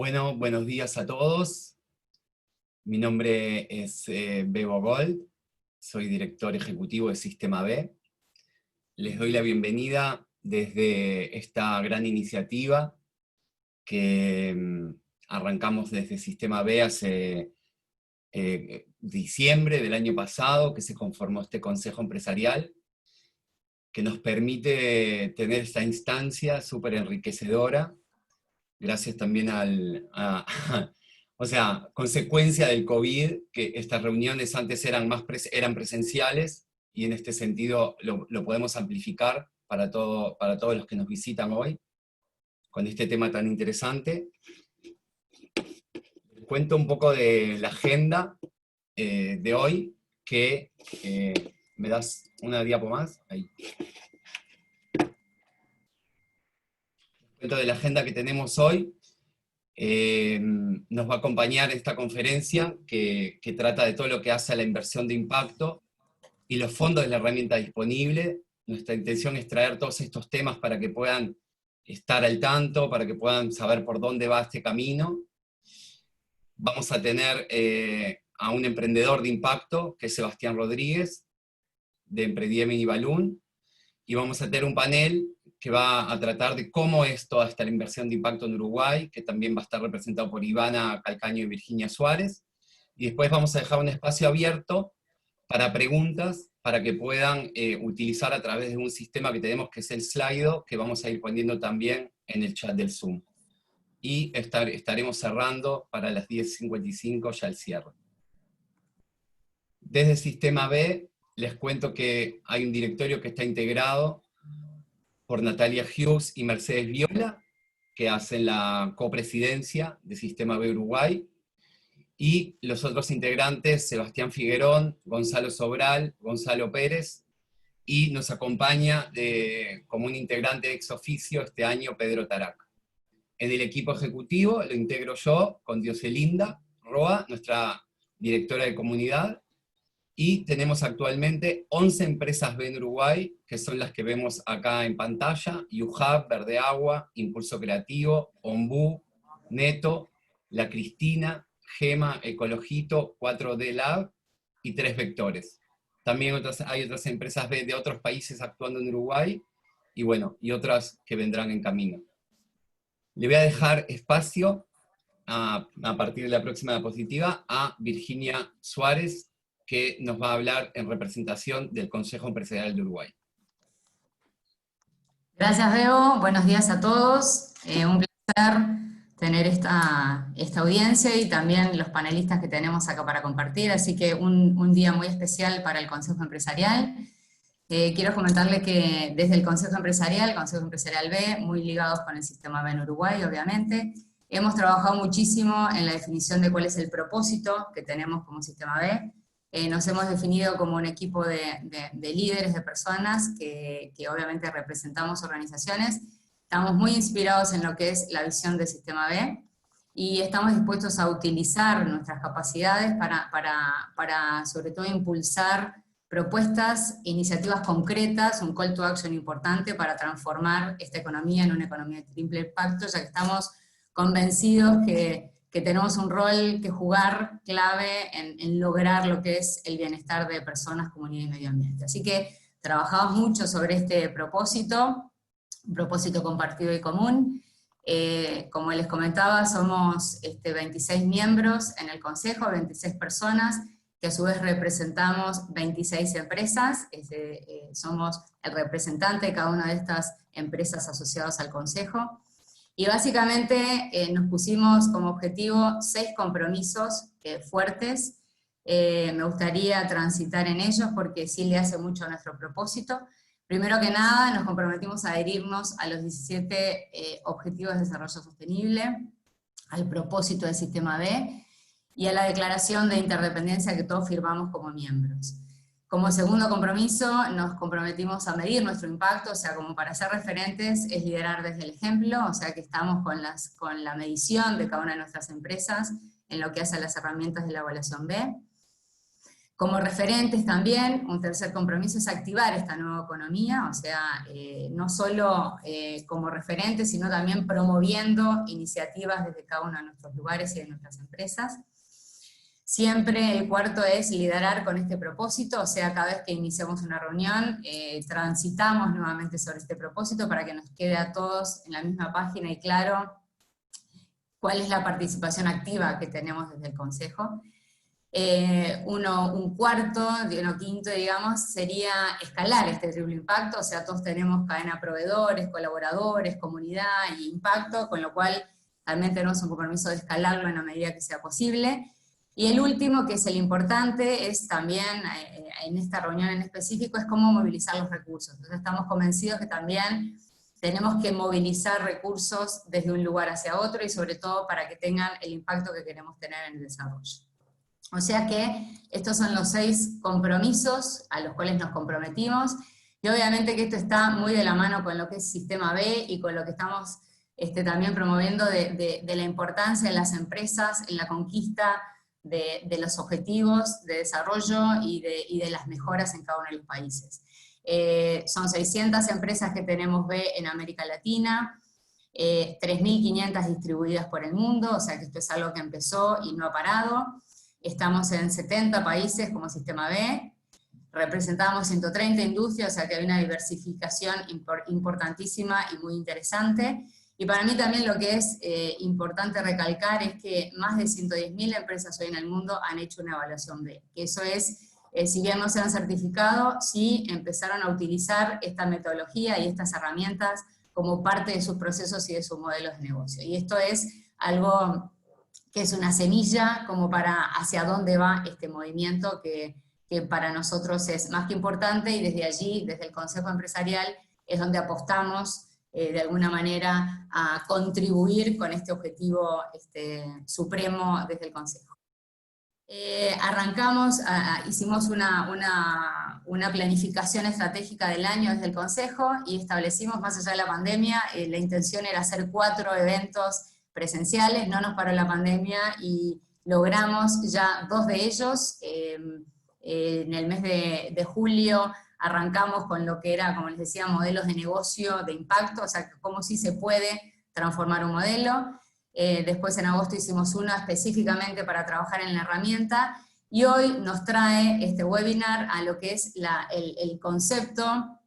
Bueno, buenos días a todos. Mi nombre es Bebo Gold, soy director ejecutivo de Sistema B. Les doy la bienvenida desde esta gran iniciativa que arrancamos desde Sistema B hace diciembre del año pasado, que se conformó este Consejo Empresarial, que nos permite tener esta instancia súper enriquecedora, gracias también o sea, consecuencia del COVID, que estas reuniones antes eran presenciales, y en este sentido lo podemos amplificar para todos los que nos visitan hoy, con este tema tan interesante. Les cuento un poco de la agenda de hoy, que ¿me das una diapo más? Ahí. Les cuento de la agenda que tenemos hoy. Nos va a acompañar esta conferencia que trata de todo lo que hace a la inversión de impacto y los fondos de la herramienta disponible. Nuestra intención es traer todos estos temas para que puedan estar al tanto, para que puedan saber por dónde va este camino. Vamos a tener a un emprendedor de impacto, que es Sebastián Rodríguez, de Emprediem y Balloon, y vamos a tener un panel que va a tratar de cómo es toda esta inversión de impacto en Uruguay, que también va a estar representado por Ivana Calcaño y Virginia Suárez. Y después vamos a dejar un espacio abierto para preguntas, para que puedan utilizar a través de un sistema que tenemos, que es el Slido, que vamos a ir poniendo también en el chat del Zoom. Y estaremos cerrando para las 10:55 ya el cierre. Desde Sistema B, les cuento que hay un directorio que está integrado por Natalia Hughes y Mercedes Viola, que hacen la copresidencia de Sistema B Uruguay, y los otros integrantes, Sebastián Figuerón, Gonzalo Sobral, Gonzalo Pérez, y nos acompaña como un integrante ex oficio este año Pedro Tarac. En el equipo ejecutivo lo integro yo, con Dioselinda Roa, nuestra directora de comunidad, y tenemos actualmente 11 empresas B en Uruguay, que son las que vemos acá en pantalla: UHub, Verde Agua, Impulso Creativo, Ombú, Neto, La Cristina, Gema, Ecologito, 4D Lab y 3 Vectores. También hay otras empresas B de otros países actuando en Uruguay, y bueno, y otras que vendrán en camino. Le voy a dejar espacio a partir de la próxima diapositiva a Virginia Suárez, que nos va a hablar en representación del Consejo Empresarial de Uruguay. Gracias, Bebo. Buenos días a todos. Un placer tener esta audiencia y también los panelistas que tenemos acá para compartir, así que un día muy especial para el Consejo Empresarial. Quiero comentarle que desde el Consejo Empresarial B, muy ligados con el Sistema B en Uruguay, obviamente, hemos trabajado muchísimo en la definición de cuál es el propósito que tenemos como Sistema B. Nos hemos definido como un equipo de líderes, de personas que obviamente representamos organizaciones. Estamos muy inspirados en lo que es la visión del Sistema B, y estamos dispuestos a utilizar nuestras capacidades para sobre todo impulsar propuestas, iniciativas concretas, un call to action importante para transformar esta economía en una economía de triple impacto, ya que estamos convencidos que tenemos un rol que jugar clave en lograr lo que es el bienestar de personas, comunidad y medio ambiente. Así que trabajamos mucho sobre este propósito, un propósito compartido y común. Como les comentaba, somos 26 miembros en el Consejo, 26 personas, que a su vez representamos 26 empresas. Somos el representante de cada una de estas empresas asociadas al Consejo. Y básicamente nos pusimos como objetivo 6 compromisos fuertes. Me gustaría transitar en ellos porque sí le hace mucho a nuestro propósito. Primero que nada, nos comprometimos a adherirnos a los 17 Objetivos de Desarrollo Sostenible, al propósito del Sistema B, y a la declaración de interdependencia que todos firmamos como miembros. Como segundo compromiso, nos comprometimos a medir nuestro impacto, o sea, como para ser referentes es liderar desde el ejemplo, o sea que estamos con la medición de cada una de nuestras empresas en lo que hace a las herramientas de la evaluación B. Como referentes también, un tercer compromiso es activar esta nueva economía, o sea, no solo como referentes, sino también promoviendo iniciativas desde cada uno de nuestros lugares y de nuestras empresas. Siempre el cuarto es liderar con este propósito, o sea, cada vez que iniciamos una reunión, transitamos nuevamente sobre este propósito para que nos quede a todos en la misma página y claro cuál es la participación activa que tenemos desde el Consejo. Un quinto, digamos, sería escalar este triple impacto, o sea, todos tenemos cadena de proveedores, colaboradores, comunidad y impacto, con lo cual también tenemos un compromiso de escalarlo en la medida que sea posible. Y el último, que es el importante, es también, en esta reunión en específico, es cómo movilizar los recursos. Entonces estamos convencidos que también tenemos que movilizar recursos desde un lugar hacia otro, y sobre todo para que tengan el impacto que queremos tener en el desarrollo. O sea que estos son los 6 compromisos a los cuales nos comprometimos, y obviamente que esto está muy de la mano con lo que es Sistema B y con lo que estamos también promoviendo de la importancia de las empresas en la conquista de los objetivos de desarrollo y de las mejoras en cada uno de los países. Son 600 empresas que tenemos B en América Latina, 3.500 distribuidas por el mundo, o sea que esto es algo que empezó y no ha parado. Estamos en 70 países como Sistema B, representamos 130 industrias, o sea que hay una diversificación importantísima y muy interesante. Y para mí también lo que es importante recalcar es que más de 110.000 empresas hoy en el mundo han hecho una evaluación B, que eso es, si bien no se han certificado, sí empezaron a utilizar esta metodología y estas herramientas como parte de sus procesos y de sus modelos de negocio. Y esto es algo que es una semilla como para hacia dónde va este movimiento que para nosotros es más que importante, y desde allí, desde el Consejo Empresarial, es donde apostamos de alguna manera a contribuir con este objetivo supremo desde el Consejo. Arrancamos, hicimos una planificación estratégica del año desde el Consejo, y establecimos, más allá de la pandemia, la intención era hacer 4 eventos presenciales. No nos paró la pandemia y logramos ya 2 de ellos. En el mes de julio arrancamos con lo que era, como les decía, modelos de negocio de impacto, o sea, cómo sí se puede transformar un modelo. Después en agosto hicimos uno específicamente para trabajar en la herramienta, y hoy nos trae este webinar a lo que es el concepto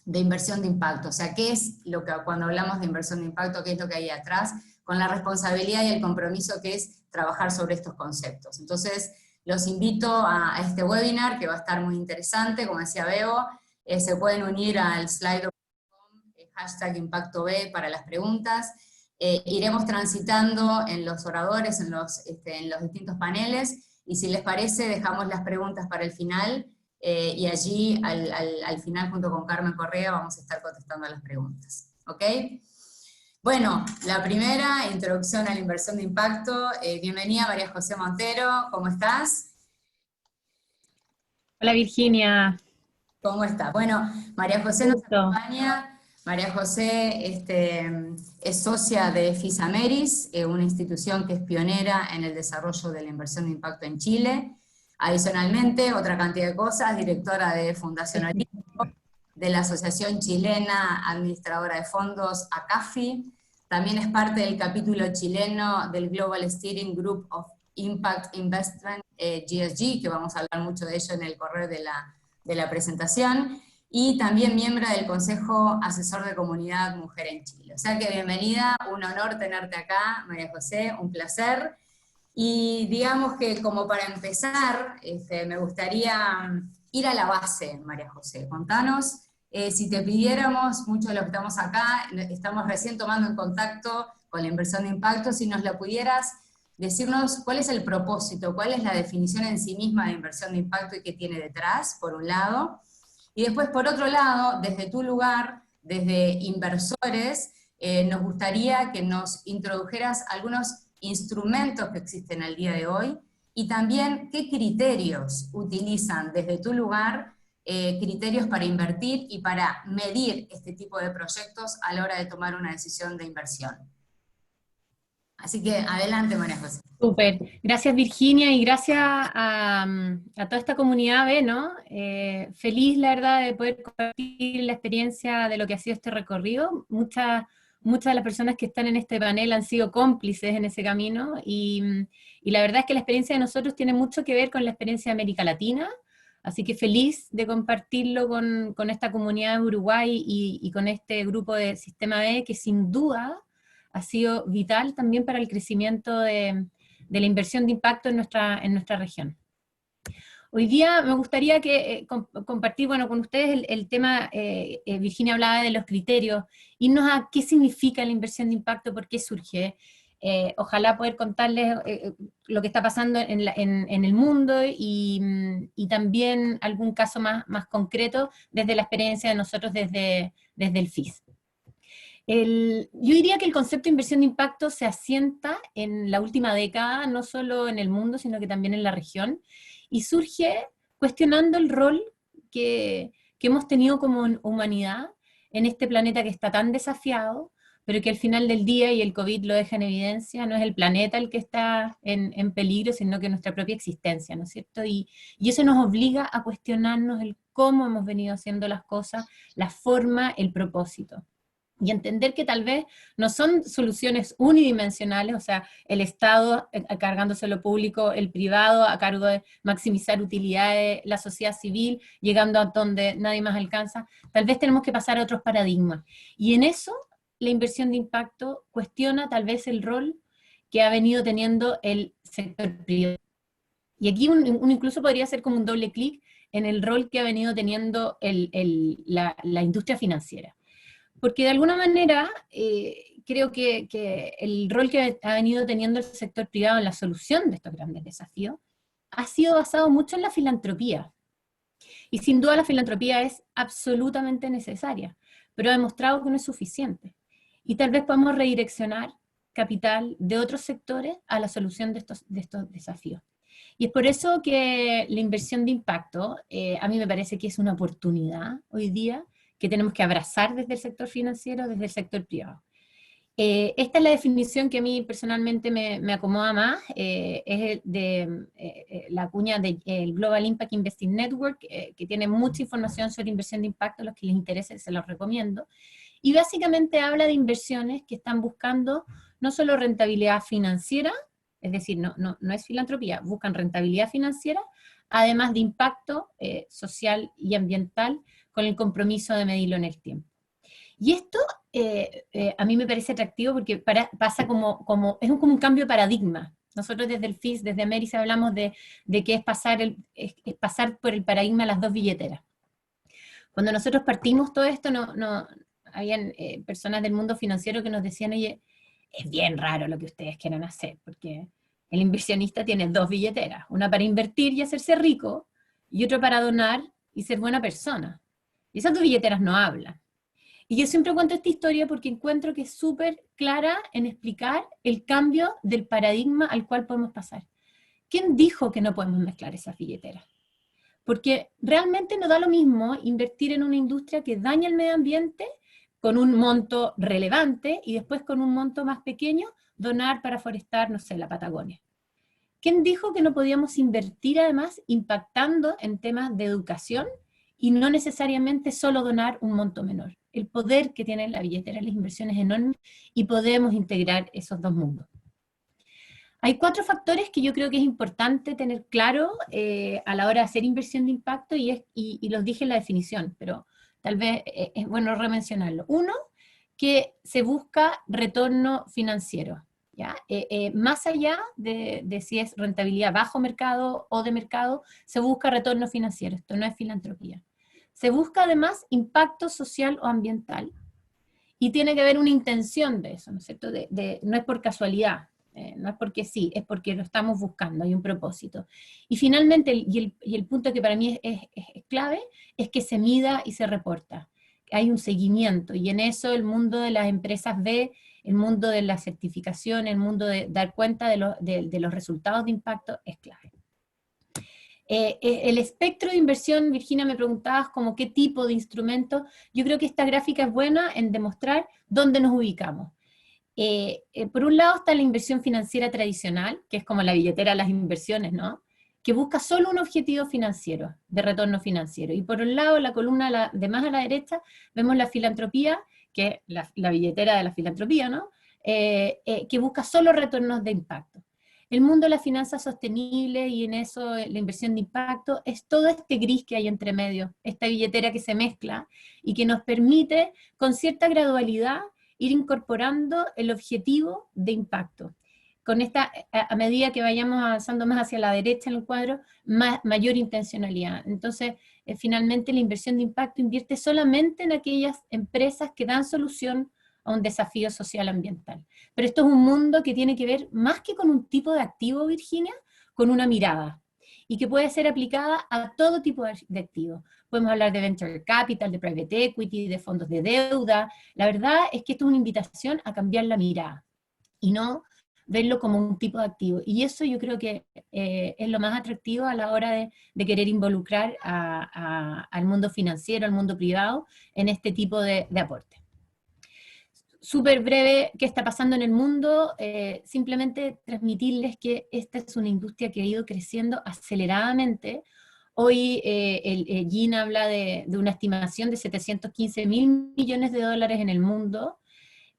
de inversión de impacto. O sea, ¿qué es lo que, cuando hablamos de inversión de impacto, qué es lo que hay atrás? Con la responsabilidad y el compromiso que es trabajar sobre estos conceptos. Entonces, los invito a este webinar, que va a estar muy interesante, como decía Bebo. Se pueden unir al slido.com, #ImpactoB para las preguntas. Iremos transitando en los oradores, en los distintos paneles, y si les parece, dejamos las preguntas para el final, y allí, al final, junto con Carmen Correa, vamos a estar contestando a las preguntas. ¿Ok? Bueno, la primera, introducción a la inversión de impacto. Bienvenida María José Montero, ¿cómo estás? Hola Virginia. ¿Cómo estás? Bueno, María José nos acompaña. María José es socia de FISAMERIS, una institución que es pionera en el desarrollo de la inversión de impacto en Chile. Adicionalmente, otra cantidad de cosas, directora de Fundación Olimpo, de la Asociación Chilena Administradora de Fondos, ACAFI. También es parte del capítulo chileno del Global Steering Group of Impact Investment, GSG, que vamos a hablar mucho de ello en el correr de la presentación, y también miembro del Consejo Asesor de Comunidad Mujer en Chile. O sea que bienvenida, un honor tenerte acá, María José, un placer. Y digamos que como para empezar, me gustaría ir a la base, María José. Contanos, si te pidiéramos, muchos de los que estamos acá, estamos recién tomando en contacto con la inversión de impacto, si nos la pudieras decirnos cuál es el propósito, cuál es la definición en sí misma de inversión de impacto y qué tiene detrás, por un lado. Y después, por otro lado, desde tu lugar, desde inversores, nos gustaría que nos introdujeras algunos instrumentos que existen al día de hoy, y también qué criterios utilizan desde tu lugar, criterios para invertir y para medir este tipo de proyectos a la hora de tomar una decisión de inversión. Así que adelante, María José. Súper. Gracias, Virginia, y gracias a toda esta comunidad B, ¿no? Feliz, la verdad, de poder compartir la experiencia de lo que ha sido este recorrido. Muchas de las personas que están en este panel han sido cómplices en ese camino, y la verdad es que la experiencia de nosotros tiene mucho que ver con la experiencia de América Latina, así que feliz de compartirlo con esta comunidad de Uruguay y con este grupo de Sistema B, que sin duda ha sido vital también para el crecimiento de la inversión de impacto en nuestra región. Hoy día me gustaría compartir con ustedes el tema, Virginia hablaba de los criterios, irnos a qué significa la inversión de impacto, por qué surge. Ojalá poder contarles lo que está pasando en el mundo y también algún caso más concreto desde la experiencia de nosotros desde el FIS. Yo diría que el concepto de inversión de impacto se asienta en la última década, no solo en el mundo, sino que también en la región, y surge cuestionando el rol que hemos tenido como humanidad en este planeta que está tan desafiado, pero que al final del día, y el COVID lo deja en evidencia, no es el planeta el que está en peligro, sino que nuestra propia existencia, ¿no es cierto? Y eso nos obliga a cuestionarnos el cómo hemos venido haciendo las cosas, la forma, el propósito. Y entender que tal vez no son soluciones unidimensionales, o sea, el Estado cargándose lo público, el privado a cargo de maximizar utilidades, la sociedad civil llegando a donde nadie más alcanza. Tal vez tenemos que pasar a otros paradigmas. Y en eso, la inversión de impacto cuestiona tal vez el rol que ha venido teniendo el sector privado. Y aquí uno incluso podría hacer como un doble clic en el rol que ha venido teniendo la industria financiera. Porque de alguna manera creo que el rol que ha venido teniendo el sector privado en la solución de estos grandes desafíos ha sido basado mucho en la filantropía. Y sin duda la filantropía es absolutamente necesaria, pero ha demostrado que no es suficiente. Y tal vez podemos redireccionar capital de otros sectores a la solución de estos desafíos. Y es por eso que la inversión de impacto a mí me parece que es una oportunidad hoy día que tenemos que abrazar desde el sector financiero, desde el sector privado. Esta es la definición que a mí personalmente me acomoda más, es la cuña del Global Impact Investing Network, que tiene mucha información sobre inversión de impacto, a los que les interese se los recomiendo, y básicamente habla de inversiones que están buscando no solo rentabilidad financiera, es decir, no es filantropía, buscan rentabilidad financiera, además de impacto social y ambiental, con el compromiso de medirlo en el tiempo. Y esto a mí me parece atractivo porque pasa como es como un cambio de paradigma. Nosotros desde el FIS, desde Ameris, hablamos de que es pasar por el paradigma de las dos billeteras. Cuando nosotros partimos todo esto, habían personas del mundo financiero que nos decían, oye, es bien raro lo que ustedes quieran hacer, porque el inversionista tiene dos billeteras, una para invertir y hacerse rico, y otra para donar y ser buena persona. Y esas dos billeteras no hablan. Y yo siempre cuento esta historia porque encuentro que es súper clara en explicar el cambio del paradigma al cual podemos pasar. ¿Quién dijo que no podemos mezclar esas billeteras? Porque realmente no da lo mismo invertir en una industria que daña el medio ambiente con un monto relevante y después con un monto más pequeño donar para forestar, no sé, la Patagonia. ¿Quién dijo que no podíamos invertir además impactando en temas de educación y no necesariamente solo donar un monto menor? El poder que tiene la billetera de las inversiones es enorme y podemos integrar esos dos mundos. Hay 4 factores que yo creo que es importante tener claro a la hora de hacer inversión de impacto y los dije en la definición, pero tal vez es bueno remencionarlo. Uno, que se busca retorno financiero, ¿ya? Más allá de si es rentabilidad bajo mercado o de mercado, se busca retorno financiero, esto no es filantropía. Se busca además impacto social o ambiental, y tiene que haber una intención de eso, ¿no es cierto? No es por casualidad, no es porque sí, es porque lo estamos buscando, hay un propósito. Y finalmente, y el punto que para mí es clave, es que se mida y se reporta. Hay un seguimiento, y en eso el mundo de las empresas ve, el mundo de la certificación, el mundo de dar cuenta de los resultados de impacto es clave. El espectro de inversión, Virginia, me preguntabas como qué tipo de instrumento. Yo creo que esta gráfica es buena en demostrar dónde nos ubicamos. Por un lado está la inversión financiera tradicional, que es como la billetera de las inversiones, ¿no? Que busca solo un objetivo financiero, de retorno financiero. Y por un lado, la columna de más a la derecha, vemos la filantropía, que es la billetera de la filantropía, ¿no? Que busca solo retornos de impacto. El mundo de la finanza sostenible y en eso la inversión de impacto es todo este gris que hay entre medio, esta billetera que se mezcla y que nos permite con cierta gradualidad ir incorporando el objetivo de impacto. Con esta, a medida que vayamos avanzando más hacia la derecha en el cuadro, mayor intencionalidad. Entonces, finalmente la inversión de impacto invierte solamente en aquellas empresas que dan solución a un desafío social ambiental. Pero esto es un mundo que tiene que ver más que con un tipo de activo, Virginia, con una mirada, y que puede ser aplicada a todo tipo de activos. Podemos hablar de venture capital, de private equity, de fondos de deuda. La verdad es que esto es una invitación a cambiar la mirada y no verlo como un tipo de activo. Y eso yo creo que es lo más atractivo a la hora de querer involucrar al mundo financiero, al mundo privado, en este tipo de aporte. Súper breve, ¿qué está pasando en el mundo? Simplemente transmitirles que esta es una industria que ha ido creciendo aceleradamente. Hoy Jean habla de una estimación de 715.000 millones de dólares en el mundo,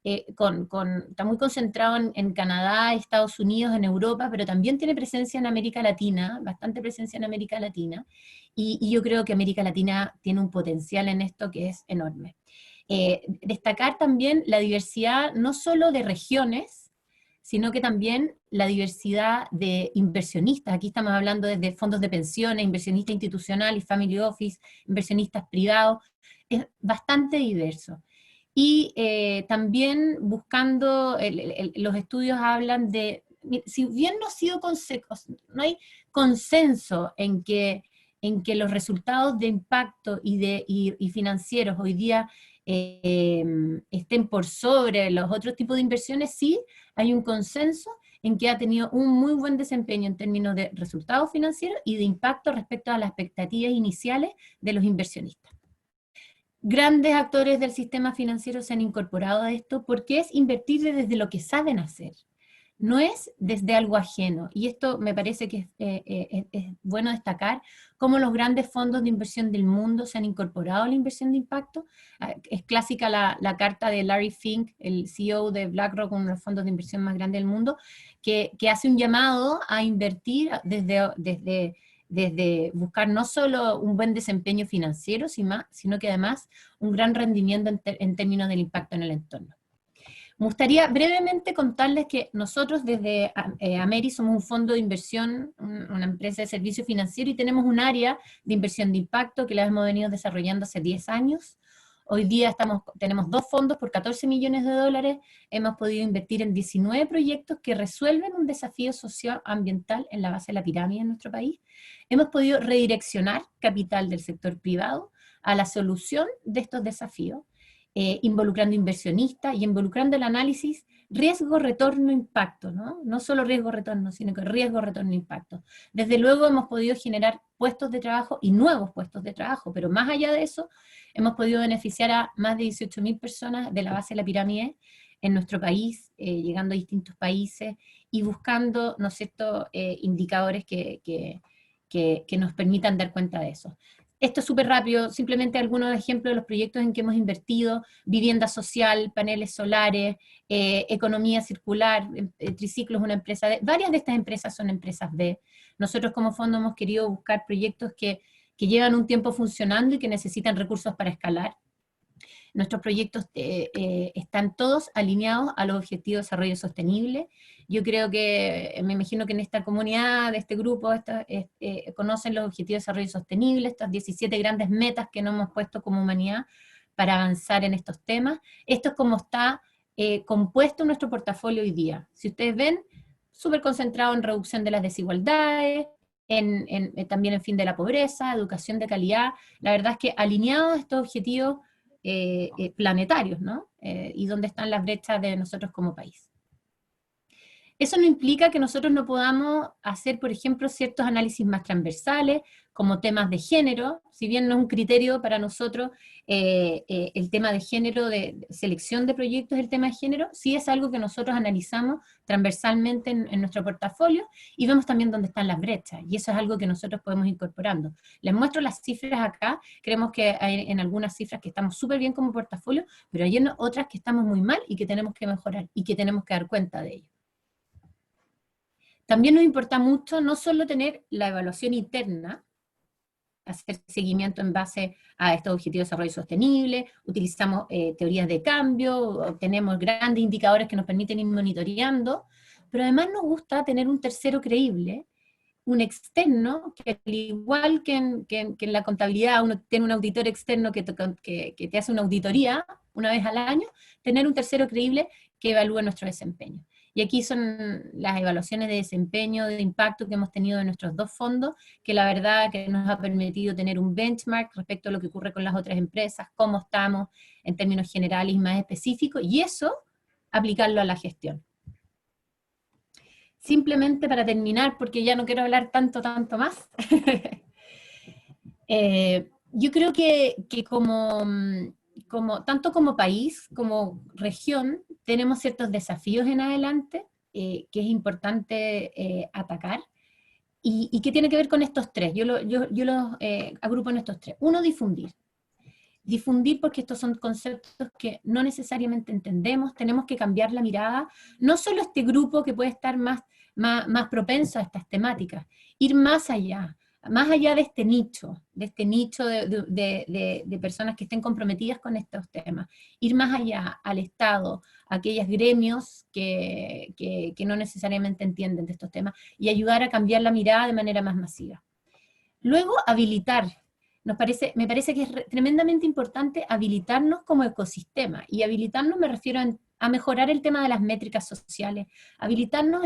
está muy concentrado en Canadá, Estados Unidos, en Europa, pero también tiene presencia en América Latina, bastante presencia en América Latina, y yo creo que América Latina tiene un potencial en esto que es enorme. Destacar también la diversidad no solo de regiones, sino que también la diversidad de inversionistas. Aquí estamos hablando desde fondos de pensiones, inversionista institucional y family office, inversionistas privados, es bastante diverso. Y también buscando, los estudios hablan de, si bien no hay consenso en que los resultados de impacto y financieros hoy día estén por sobre los otros tipos de inversiones, sí hay un consenso en que ha tenido un muy buen desempeño en términos de resultados financieros y de impacto respecto a las expectativas iniciales de los inversionistas. Grandes actores del sistema financiero se han incorporado a esto porque es invertir desde lo que saben hacer, no es desde algo ajeno. Y esto me parece que es bueno destacar cómo los grandes fondos de inversión del mundo se han incorporado a la inversión de impacto. Es clásica la carta de Larry Fink, el CEO de BlackRock, uno de los fondos de inversión más grandes del mundo, que hace un llamado a invertir desde buscar no solo un buen desempeño financiero, sino que además un gran rendimiento en términos del impacto en el entorno. Me gustaría brevemente contarles que nosotros desde Ameri somos un fondo de inversión, una empresa de servicio financiero, y tenemos un área de inversión de impacto que la hemos venido desarrollando hace 10 años. Hoy día tenemos 2 fondos por 14 millones de dólares, hemos podido invertir en 19 proyectos que resuelven un desafío socioambiental en la base de la pirámide en nuestro país. Hemos podido redireccionar capital del sector privado a la solución de estos desafíos, involucrando inversionistas y involucrando el análisis riesgo-retorno-impacto, ¿no? No solo riesgo-retorno, sino que riesgo-retorno-impacto. Desde luego hemos podido generar puestos de trabajo y nuevos puestos de trabajo, pero más allá de eso, hemos podido beneficiar a más de 18.000 personas de la base de la pirámide en nuestro país, llegando a distintos países y buscando, ¿no es cierto?, indicadores que nos permitan dar cuenta de eso. Esto es súper rápido, simplemente algunos ejemplos de los proyectos en que hemos invertido: vivienda social, paneles solares, economía circular, Triciclo es una empresa varias de estas empresas son empresas B. Nosotros como fondo hemos querido buscar proyectos que llevan un tiempo funcionando y que necesitan recursos para escalar. Nuestros proyectos están todos alineados a los objetivos de desarrollo sostenible. Yo creo que, me imagino que en esta comunidad, de este grupo, conocen los objetivos de desarrollo sostenible, estas 17 grandes metas que nos hemos puesto como humanidad para avanzar en estos temas. Esto es como está compuesto nuestro portafolio hoy día. Si ustedes ven, súper concentrado en reducción de las desigualdades, también en fin de la pobreza, educación de calidad. La verdad es que alineados a estos objetivos planetarios, ¿no? Y dónde están las brechas de nosotros como país. Eso no implica que nosotros no podamos hacer, por ejemplo, ciertos análisis más transversales, como temas de género, si bien no es un criterio para nosotros el tema de género, de selección de proyectos, el tema de género, sí es algo que nosotros analizamos transversalmente en nuestro portafolio y vemos también dónde están las brechas, y eso es algo que nosotros podemos ir incorporando. Les muestro las cifras acá, creemos que hay en algunas cifras que estamos súper bien como portafolio, pero hay en otras que estamos muy mal y que tenemos que mejorar y que tenemos que dar cuenta de ello. También nos importa mucho no solo tener la evaluación interna, hacer seguimiento en base a estos objetivos de desarrollo sostenible, utilizamos teorías de cambio, tenemos grandes indicadores que nos permiten ir monitoreando, pero además nos gusta tener un tercero creíble, un externo, que al igual que en la contabilidad uno tiene un auditor externo que te hace una auditoría una vez al año, tener un tercero creíble que evalúe nuestro desempeño. Y aquí son las evaluaciones de desempeño, de impacto que hemos tenido en nuestros dos fondos, que la verdad que nos ha permitido tener un benchmark respecto a lo que ocurre con las otras empresas, cómo estamos en términos generales y más específicos, y eso aplicarlo a la gestión. Simplemente para terminar, porque ya no quiero hablar tanto más, yo creo que tanto como país, como región, tenemos ciertos desafíos en adelante que es importante atacar, y que tiene que ver con estos tres. Yo los agrupo en estos tres. Uno, difundir. Difundir porque estos son conceptos que no necesariamente entendemos, tenemos que cambiar la mirada, no solo este grupo que puede estar más propenso a estas temáticas, ir más allá de este nicho de personas que estén comprometidas con estos temas, ir más allá al Estado, a aquellos gremios que no necesariamente entienden de estos temas, y ayudar a cambiar la mirada de manera más masiva. Luego, habilitar. Me parece que es tremendamente importante habilitarnos como ecosistema, y habilitarnos me refiero a mejorar el tema de las métricas sociales, habilitarnos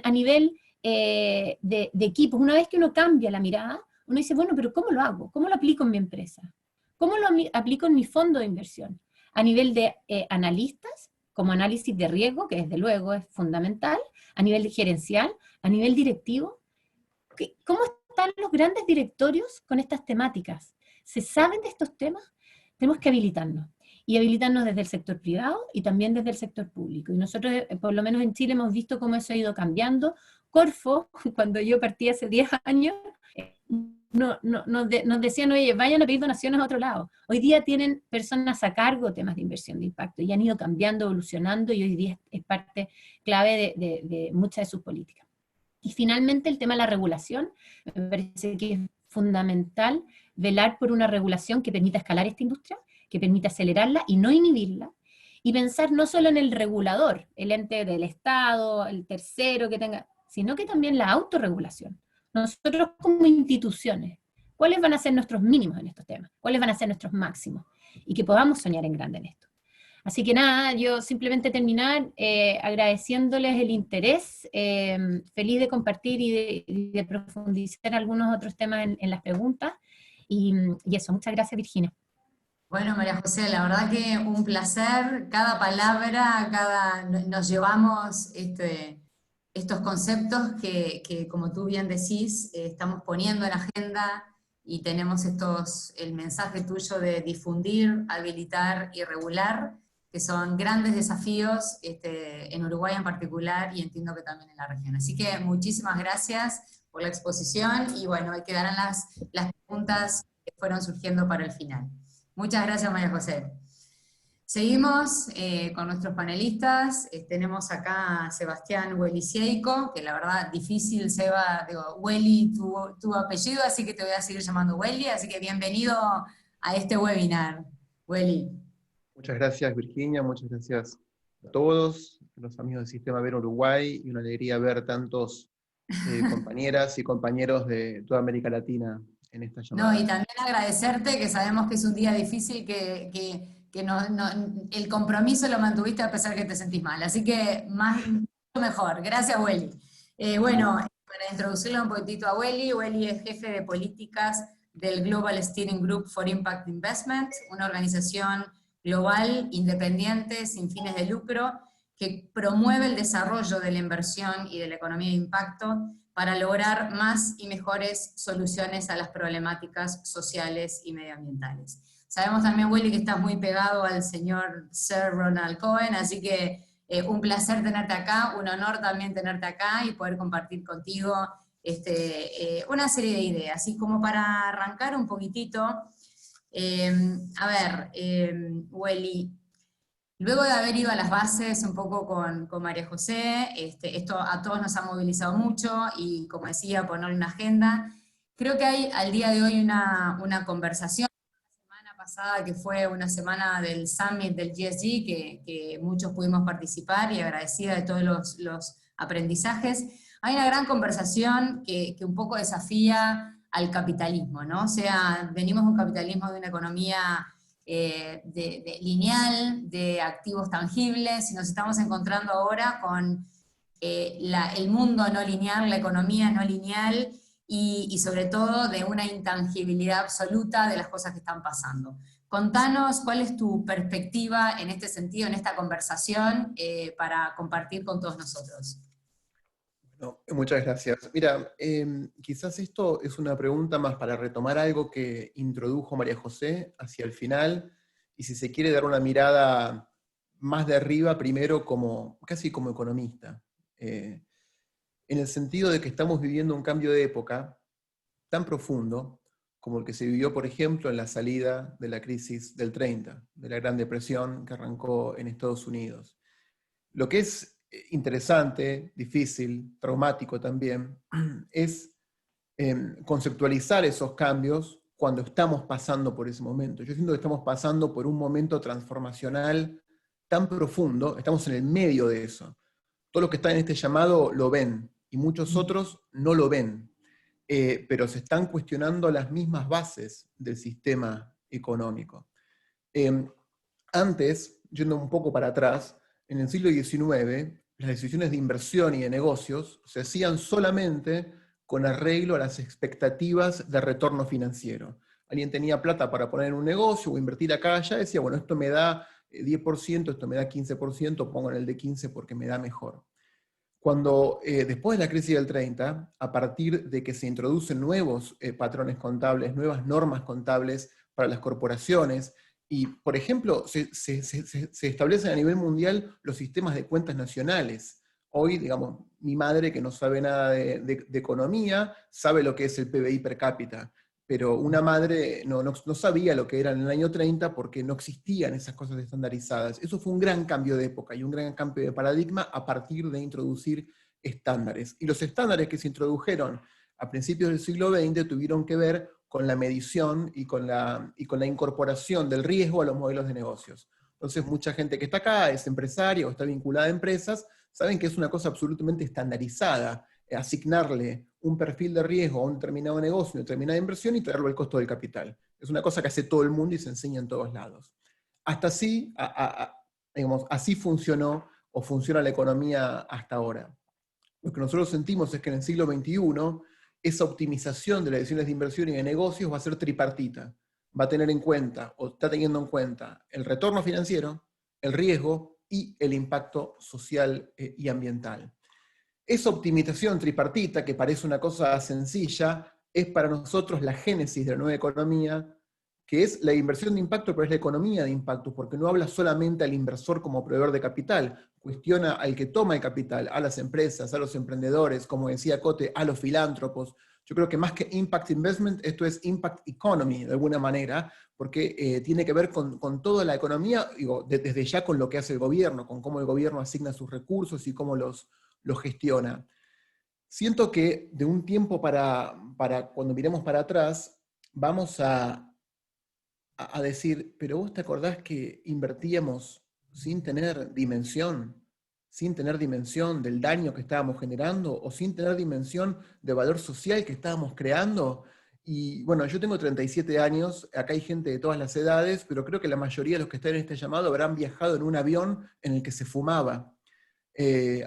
a nivel de equipos. Una vez que uno cambia la mirada, uno dice, bueno, pero ¿cómo lo hago? ¿Cómo lo aplico en mi empresa? ¿Cómo lo aplico en mi fondo de inversión? A nivel de analistas, como análisis de riesgo, que desde luego es fundamental, a nivel gerencial, a nivel directivo. ¿Cómo están los grandes directorios con estas temáticas? ¿Se saben de estos temas? Tenemos que habilitarnos. Y habilitarnos desde el sector privado y también desde el sector público. Y nosotros, por lo menos en Chile, hemos visto cómo eso ha ido cambiando. Corfo, cuando yo partí hace 10 años, nos decían, oye, vayan a pedir donaciones a otro lado. Hoy día tienen personas a cargo temas de inversión de impacto y han ido cambiando, evolucionando, y hoy día es parte clave de muchas de sus políticas. Y finalmente el tema de la regulación, me parece que es fundamental velar por una regulación que permita escalar esta industria, que permita acelerarla y no inhibirla, y pensar no solo en el regulador, el ente del Estado, el tercero que tenga, sino que también la autorregulación. Nosotros como instituciones, ¿cuáles van a ser nuestros mínimos en estos temas? ¿Cuáles van a ser nuestros máximos? Y que podamos soñar en grande en esto. Así que nada, yo simplemente terminar agradeciéndoles el interés, feliz de compartir y de profundizar algunos otros temas en las preguntas, y eso, muchas gracias, Virginia. Bueno, María José, la verdad que un placer, cada palabra, nos llevamos estos conceptos que, como tú bien decís, estamos poniendo en agenda, y tenemos el mensaje tuyo de difundir, habilitar y regular, que son grandes desafíos en Uruguay en particular, y entiendo que también en la región. Así que muchísimas gracias por la exposición, y bueno, ahí quedarán las preguntas que fueron surgiendo para el final. Muchas gracias, María José. Seguimos con nuestros panelistas. Tenemos acá a Sebastián Welisieico, que la verdad, difícil, Seba, digo, Weli, tu apellido, así que te voy a seguir llamando Weli, así que bienvenido a este webinar, Weli. Muchas gracias, Virginia, muchas gracias a todos, los amigos del Sistema Vero Uruguay, y una alegría ver tantos compañeras y compañeros de toda América Latina en esta llamada. No, y también agradecerte, que sabemos que es un día difícil, que el compromiso lo mantuviste a pesar que te sentís mal, así que mucho mejor. Gracias, Weli. Bueno, para introducirlo un poquitito a Weli es jefe de políticas del Global Steering Group for Impact Investment, una organización global, independiente, sin fines de lucro, que promueve el desarrollo de la inversión y de la economía de impacto para lograr más y mejores soluciones a las problemáticas sociales y medioambientales. Sabemos también, Willy, que estás muy pegado al señor Sir Ronald Cohen, así que un placer tenerte acá, un honor también tenerte acá y poder compartir contigo una serie de ideas. Y como para arrancar un poquitito, Willy, luego de haber ido a las bases un poco con María José, esto a todos nos ha movilizado mucho y, como decía, ponerle una agenda. Creo que hay al día de hoy una conversación, la semana pasada que fue una semana del Summit del GSG, que muchos pudimos participar y agradecida de todos los aprendizajes. Hay una gran conversación que un poco desafía al capitalismo, ¿no? O sea, venimos de un capitalismo, de una economía lineal, de activos tangibles, y nos estamos encontrando ahora con el mundo no lineal, la economía no lineal, y sobre todo de una intangibilidad absoluta de las cosas que están pasando. Contanos cuál es tu perspectiva en este sentido, en esta conversación, para compartir con todos nosotros. No, muchas gracias. Mira, quizás esto es una pregunta más para retomar algo que introdujo María José hacia el final, y si se quiere dar una mirada más de arriba, primero casi como economista, en el sentido de que estamos viviendo un cambio de época tan profundo como el que se vivió, por ejemplo, en la salida de la crisis del 30, de la Gran Depresión que arrancó en Estados Unidos. Lo que es interesante, difícil, traumático también, es conceptualizar esos cambios cuando estamos pasando por ese momento. Yo siento que estamos pasando por un momento transformacional tan profundo, estamos en el medio de eso. Todos los que están en este llamado lo ven, y muchos otros no lo ven, pero se están cuestionando las mismas bases del sistema económico. Antes, yendo un poco para atrás, en el siglo XIX, las decisiones de inversión y de negocios se hacían solamente con arreglo a las expectativas de retorno financiero. Alguien tenía plata para poner en un negocio o invertir acá, allá, decía, bueno, esto me da 10%, esto me da 15%, pongo en el de 15 porque me da mejor. Cuando después de la crisis del 30, a partir de que se introducen nuevos patrones contables, nuevas normas contables para las corporaciones, y, por ejemplo, se establecen a nivel mundial los sistemas de cuentas nacionales. Hoy, digamos, mi madre, que no sabe nada de economía, sabe lo que es el PBI per cápita, pero una madre no sabía lo que era en el año 30 porque no existían esas cosas estandarizadas. Eso fue un gran cambio de época y un gran cambio de paradigma a partir de introducir estándares. Y los estándares que se introdujeron a principios del siglo XX tuvieron que ver con la medición y con la incorporación del riesgo a los modelos de negocios. Entonces, mucha gente que está acá, es empresaria o está vinculada a empresas, saben que es una cosa absolutamente estandarizada, asignarle un perfil de riesgo a un determinado negocio, una determinada inversión y traerlo al costo del capital. Es una cosa que hace todo el mundo y se enseña en todos lados. Hasta así, digamos, así funcionó o funciona la economía hasta ahora. Lo que nosotros sentimos es que en el siglo XXI, esa optimización de las decisiones de inversión y de negocios va a ser tripartita. Va a tener en cuenta, o está teniendo en cuenta, el retorno financiero, el riesgo y el impacto social y ambiental. Esa optimización tripartita, que parece una cosa sencilla, es para nosotros la génesis de la nueva economía, que es la inversión de impacto, pero es la economía de impacto, porque no habla solamente al inversor como proveedor de capital, cuestiona al que toma el capital, a las empresas, a los emprendedores, como decía Cote, a los filántropos. Yo creo que más que impact investment, esto es impact economy, de alguna manera, porque tiene que ver con toda la economía, digo, desde ya con lo que hace el gobierno, con cómo el gobierno asigna sus recursos y cómo los gestiona. Siento que de un tiempo para cuando miremos para atrás, vamos a decir, pero vos te acordás que invertíamos sin tener dimensión del daño que estábamos generando, o sin tener dimensión de valor social que estábamos creando. Y bueno, yo tengo 37 años, acá hay gente de todas las edades, pero creo que la mayoría de los que están en este llamado habrán viajado en un avión en el que se fumaba.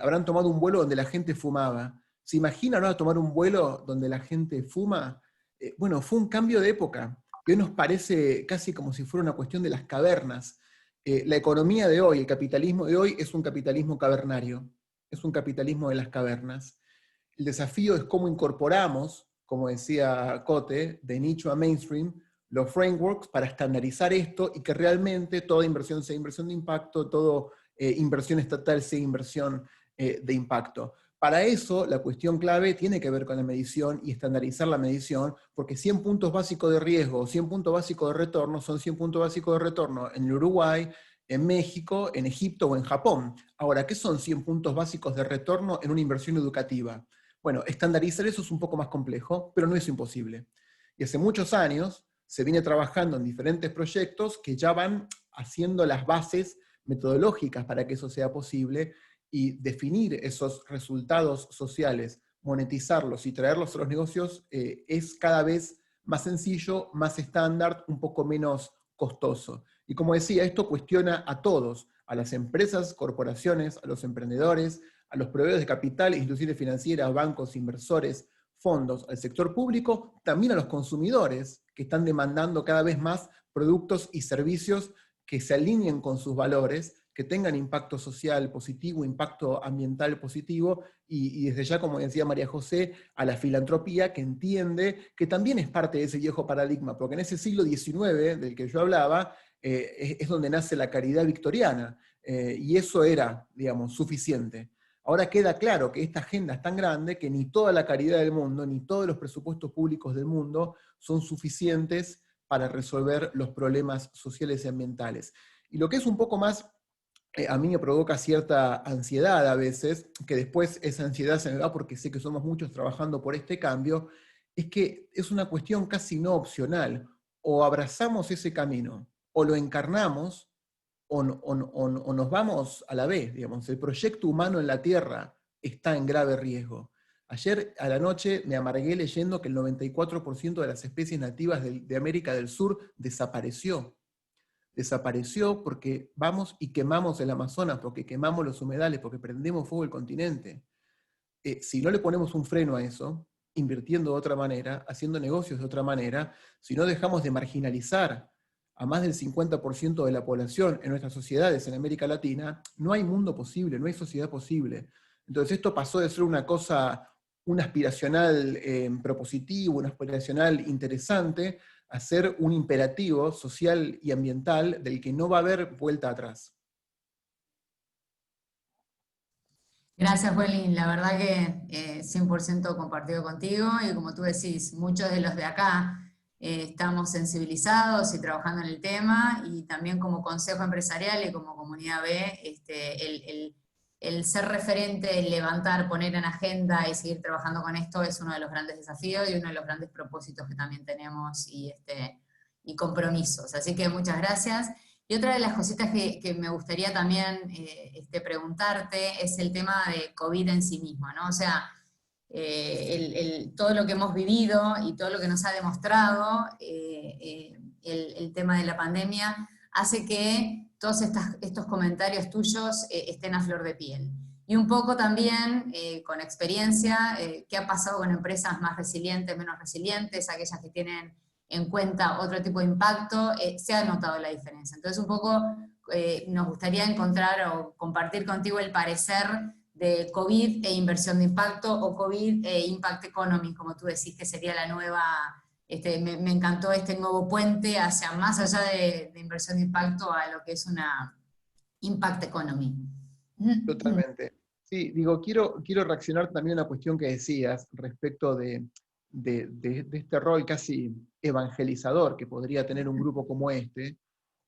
Habrán tomado un vuelo donde la gente fumaba. ¿Se imaginan ahora tomar un vuelo donde la gente fuma? Bueno, fue un cambio de época, que hoy nos parece casi como si fuera una cuestión de las cavernas. La economía de hoy, el capitalismo de hoy es un capitalismo cavernario, es un capitalismo de las cavernas. El desafío es cómo incorporamos, como decía Cote, de nicho a mainstream, los frameworks para estandarizar esto y que realmente toda inversión sea inversión de impacto, toda inversión estatal sea inversión de impacto. Para eso, la cuestión clave tiene que ver con la medición y estandarizar la medición, porque 100 puntos básicos de riesgo, 100 puntos básicos de retorno, son 100 puntos básicos de retorno en Uruguay, en México, en Egipto o en Japón. Ahora, ¿qué son 100 puntos básicos de retorno en una inversión educativa? Bueno, estandarizar eso es un poco más complejo, pero no es imposible. Y hace muchos años se viene trabajando en diferentes proyectos que ya van haciendo las bases metodológicas para que eso sea posible, y definir esos resultados sociales, monetizarlos y traerlos a los negocios es cada vez más sencillo, más estándar, un poco menos costoso. Y como decía, esto cuestiona a todos, a las empresas, corporaciones, a los emprendedores, a los proveedores de capital, instituciones financieras, bancos, inversores, fondos, al sector público, también a los consumidores, que están demandando cada vez más productos y servicios que se alineen con sus valores, que tengan impacto social positivo, impacto ambiental positivo, y desde ya, como decía María José, a la filantropía, que entiende que también es parte de ese viejo paradigma, porque en ese siglo XIX del que yo hablaba, es donde nace la caridad victoriana, y eso era, digamos, suficiente. Ahora queda claro que esta agenda es tan grande que ni toda la caridad del mundo, ni todos los presupuestos públicos del mundo son suficientes para resolver los problemas sociales y ambientales. Y lo que es un poco más, a mí me provoca cierta ansiedad a veces, que después esa ansiedad se me va porque sé que somos muchos trabajando por este cambio, es que es una cuestión casi no opcional. O abrazamos ese camino, o lo encarnamos, o nos vamos a la vez, digamos. El proyecto humano en la Tierra está en grave riesgo. Ayer a la noche me amargué leyendo que el 94% de las especies nativas de América del Sur desapareció. Desapareció porque vamos y quemamos el Amazonas, porque quemamos los humedales, porque prendemos fuego el continente. Si no le ponemos un freno a eso, invirtiendo de otra manera, haciendo negocios de otra manera, si no dejamos de marginalizar a más del 50% de la población en nuestras sociedades en América Latina, no hay mundo posible, no hay sociedad posible. Entonces esto pasó de ser una cosa, un aspiracional propositivo, un aspiracional interesante, a ser un imperativo social y ambiental del que no va a haber vuelta atrás. Gracias, Welly. La verdad que 100% compartido contigo, y como tú decís, muchos de los de acá estamos sensibilizados y trabajando en el tema, y también como Consejo Empresarial y como Comunidad B, el ser referente, el levantar, poner en agenda y seguir trabajando con esto es uno de los grandes desafíos y uno de los grandes propósitos que también tenemos y compromisos. Así que muchas gracias. Y otra de las cositas que me gustaría también preguntarte es el tema de COVID en sí mismo, ¿no? O sea, todo lo que hemos vivido y todo lo que nos ha demostrado el tema de la pandemia hace que todos estos comentarios tuyos estén a flor de piel. Y un poco también, con experiencia, qué ha pasado con empresas más resilientes, menos resilientes, aquellas que tienen en cuenta otro tipo de impacto, se ha notado la diferencia. Entonces un poco nos gustaría encontrar o compartir contigo el parecer de COVID e inversión de impacto, o COVID e impact economy, como tú decís, que sería la nueva, me encantó este nuevo puente hacia más allá de inversión de impacto a lo que es una impact economy. Totalmente. Sí, digo, quiero reaccionar también a una cuestión que decías respecto de este rol casi evangelizador que podría tener un grupo como este,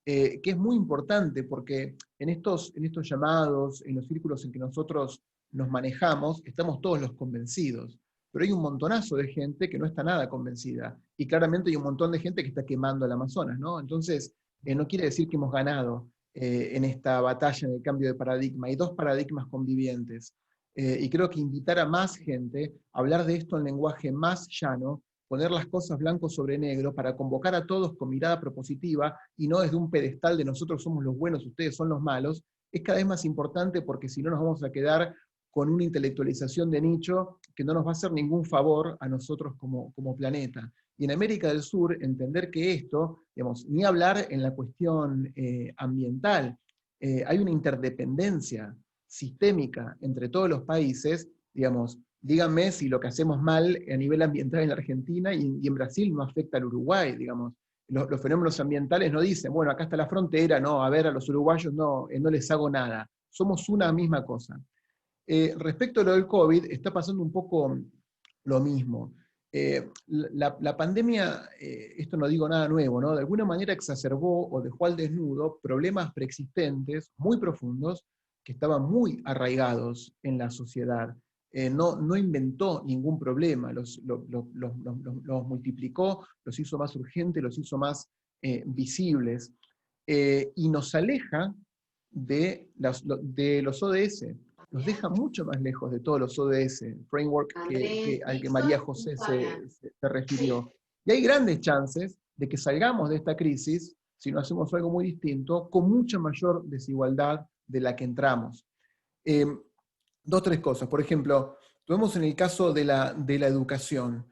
que es muy importante porque en estos llamados, en los círculos en que nosotros nos manejamos, estamos todos los convencidos, pero hay un montonazo de gente que no está nada convencida, y claramente hay un montón de gente que está quemando el Amazonas, ¿no? Entonces, no quiere decir que hemos ganado en esta batalla, en el cambio de paradigma. Hay dos paradigmas convivientes, y creo que invitar a más gente a hablar de esto en lenguaje más llano, poner las cosas blanco sobre negro para convocar a todos con mirada propositiva y no desde un pedestal de nosotros somos los buenos, ustedes son los malos, es cada vez más importante, porque si no nos vamos a quedar con una intelectualización de nicho que no nos va a hacer ningún favor a nosotros como planeta. Y en América del Sur, entender que esto, digamos, ni hablar en la cuestión ambiental, hay una interdependencia sistémica entre todos los países, digamos, díganme si lo que hacemos mal a nivel ambiental en la Argentina y en Brasil no afecta al Uruguay, digamos. Los fenómenos ambientales no dicen, bueno, acá está la frontera, no, a ver, a los uruguayos no les hago nada. Somos una misma cosa. Respecto a lo del COVID, está pasando un poco lo mismo. La pandemia, esto no digo nada nuevo, ¿no? De alguna manera exacerbó o dejó al desnudo problemas preexistentes, muy profundos, que estaban muy arraigados en la sociedad. No inventó ningún problema, los multiplicó, los hizo más urgentes, los hizo más visibles, y nos aleja de los ODS, nos deja mucho más lejos de todos los ODS, framework al que María José se refirió. Y hay grandes chances de que salgamos de esta crisis, si no hacemos algo muy distinto, con mucha mayor desigualdad de la que entramos. Dos, tres cosas. Por ejemplo, tomemos en el caso de la educación.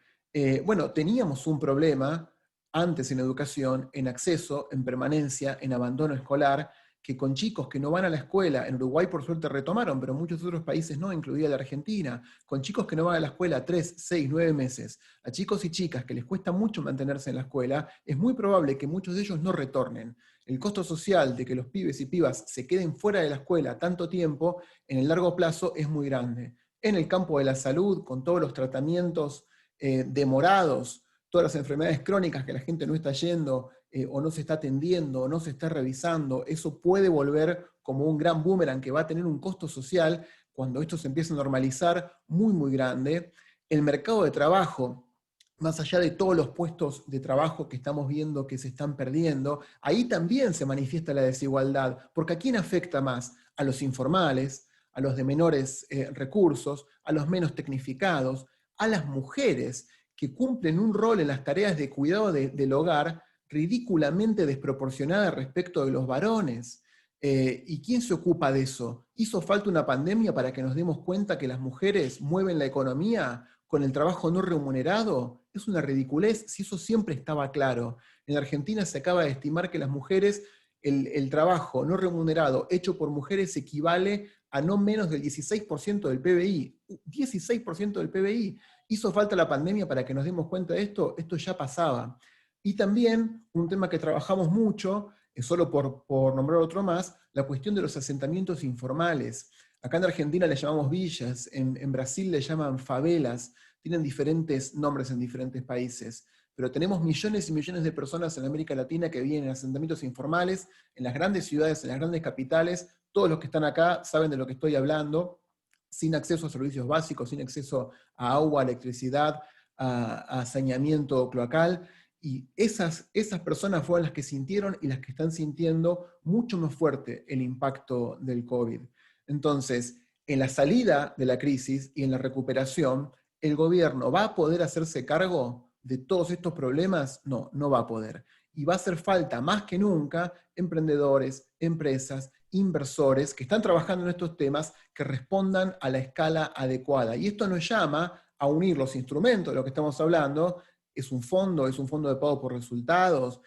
Bueno, teníamos un problema antes en educación, en acceso, en permanencia, en abandono escolar, que con chicos que no van a la escuela, en Uruguay por suerte retomaron, pero en muchos otros países no, incluida la Argentina, con chicos que no van a la escuela 3, 6, 9 meses, a chicos y chicas que les cuesta mucho mantenerse en la escuela, es muy probable que muchos de ellos no retornen. El costo social de que los pibes y pibas se queden fuera de la escuela tanto tiempo, en el largo plazo es muy grande. En el campo de la salud, con todos los tratamientos demorados, todas las enfermedades crónicas que la gente no está yendo, o no se está atendiendo, o no se está revisando, eso puede volver como un gran boomerang que va a tener un costo social cuando esto se empiece a normalizar muy, muy grande. El mercado de trabajo, más allá de todos los puestos de trabajo que estamos viendo que se están perdiendo, ahí también se manifiesta la desigualdad, porque ¿a quién afecta más? A los informales, a los de menores recursos, a los menos tecnificados, a las mujeres que cumplen un rol en las tareas de cuidado del hogar ridículamente desproporcionada respecto de los varones. ¿Y quién se ocupa de eso? ¿Hizo falta una pandemia para que nos demos cuenta que las mujeres mueven la economía con el trabajo no remunerado? Es una ridiculez, si eso siempre estaba claro. En Argentina se acaba de estimar que las mujeres, el trabajo no remunerado hecho por mujeres equivale a no menos del 16% del PBI. 16% del PBI. ¿Hizo falta la pandemia para que nos demos cuenta de esto? Esto ya pasaba. Y también, un tema que trabajamos mucho, solo por nombrar otro más, la cuestión de los asentamientos informales. Acá en Argentina le llamamos villas, en Brasil le llaman favelas, tienen diferentes nombres en diferentes países, pero tenemos millones y millones de personas en América Latina que viven en asentamientos informales, en las grandes ciudades, en las grandes capitales. Todos los que están acá saben de lo que estoy hablando, sin acceso a servicios básicos, sin acceso a agua, electricidad, a saneamiento cloacal. Y esas personas fueron las que sintieron y las que están sintiendo mucho más fuerte el impacto del COVID. Entonces, en la salida de la crisis y en la recuperación, ¿el gobierno va a poder hacerse cargo de todos estos problemas? No, no va a poder. Y va a hacer falta más que nunca emprendedores, empresas, inversores que están trabajando en estos temas que respondan a la escala adecuada. Y esto nos llama a unir los instrumentos de lo que estamos hablando. Es un fondo de pago por resultados,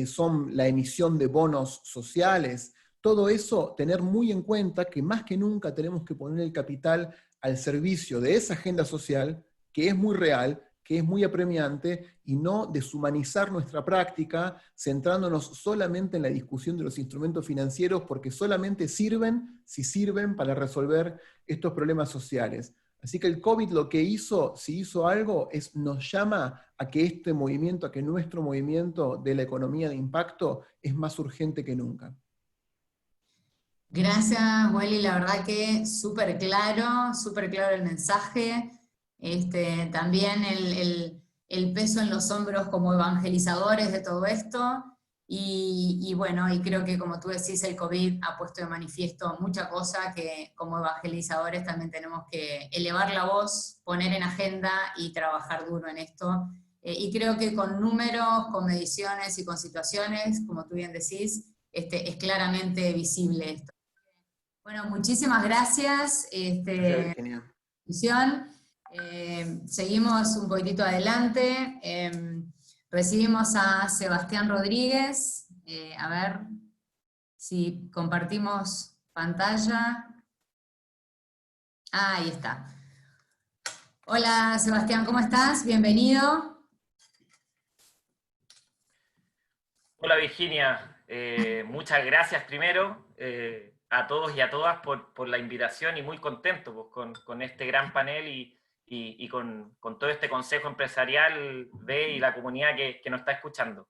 son la emisión de bonos sociales. Todo eso, tener muy en cuenta que más que nunca tenemos que poner el capital al servicio de esa agenda social, que es muy real, que es muy apremiante, y no deshumanizar nuestra práctica centrándonos solamente en la discusión de los instrumentos financieros, porque solamente sirven si sirven para resolver estos problemas sociales. Así que el COVID lo que hizo, si hizo algo, nos llama a que este movimiento, a que nuestro movimiento de la economía de impacto es más urgente que nunca. Gracias, Welly, la verdad que súper claro el mensaje. También el peso en los hombros como evangelizadores de todo esto. Y bueno, y creo que como tú decís, el COVID ha puesto de manifiesto mucha cosa que como evangelizadores también tenemos que elevar la voz, poner en agenda y trabajar duro en esto. Y creo que con números, con mediciones y con situaciones, como tú bien decís, es claramente visible esto. Bueno, muchísimas gracias. Gracias, Virginia. Seguimos un poquitito adelante. Recibimos a Sebastián Rodríguez. A ver si compartimos pantalla. Ahí está. Hola Sebastián, ¿cómo estás? Bienvenido. Hola Virginia, muchas gracias primero a todos y a todas por la invitación, y muy contento pues, con este gran panel y con todo este consejo empresarial y la comunidad que nos está escuchando.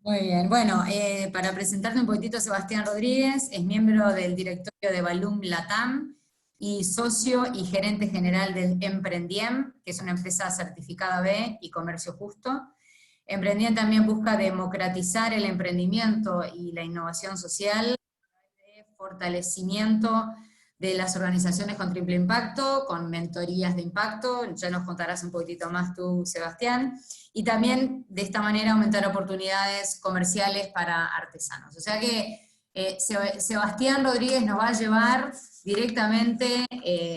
Muy bien, bueno, para presentarte un poquitito, Sebastián Rodríguez es miembro del directorio de Balloon Latam y socio y gerente general del Emprendiem, que es una empresa certificada B y comercio justo. Emprendiem también busca democratizar el emprendimiento y la innovación social, de fortalecimiento de las organizaciones con triple impacto, con mentorías de impacto, ya nos contarás un poquitito más tú, Sebastián, y también de esta manera aumentar oportunidades comerciales para artesanos. O sea que Sebastián Rodríguez nos va a llevar directamente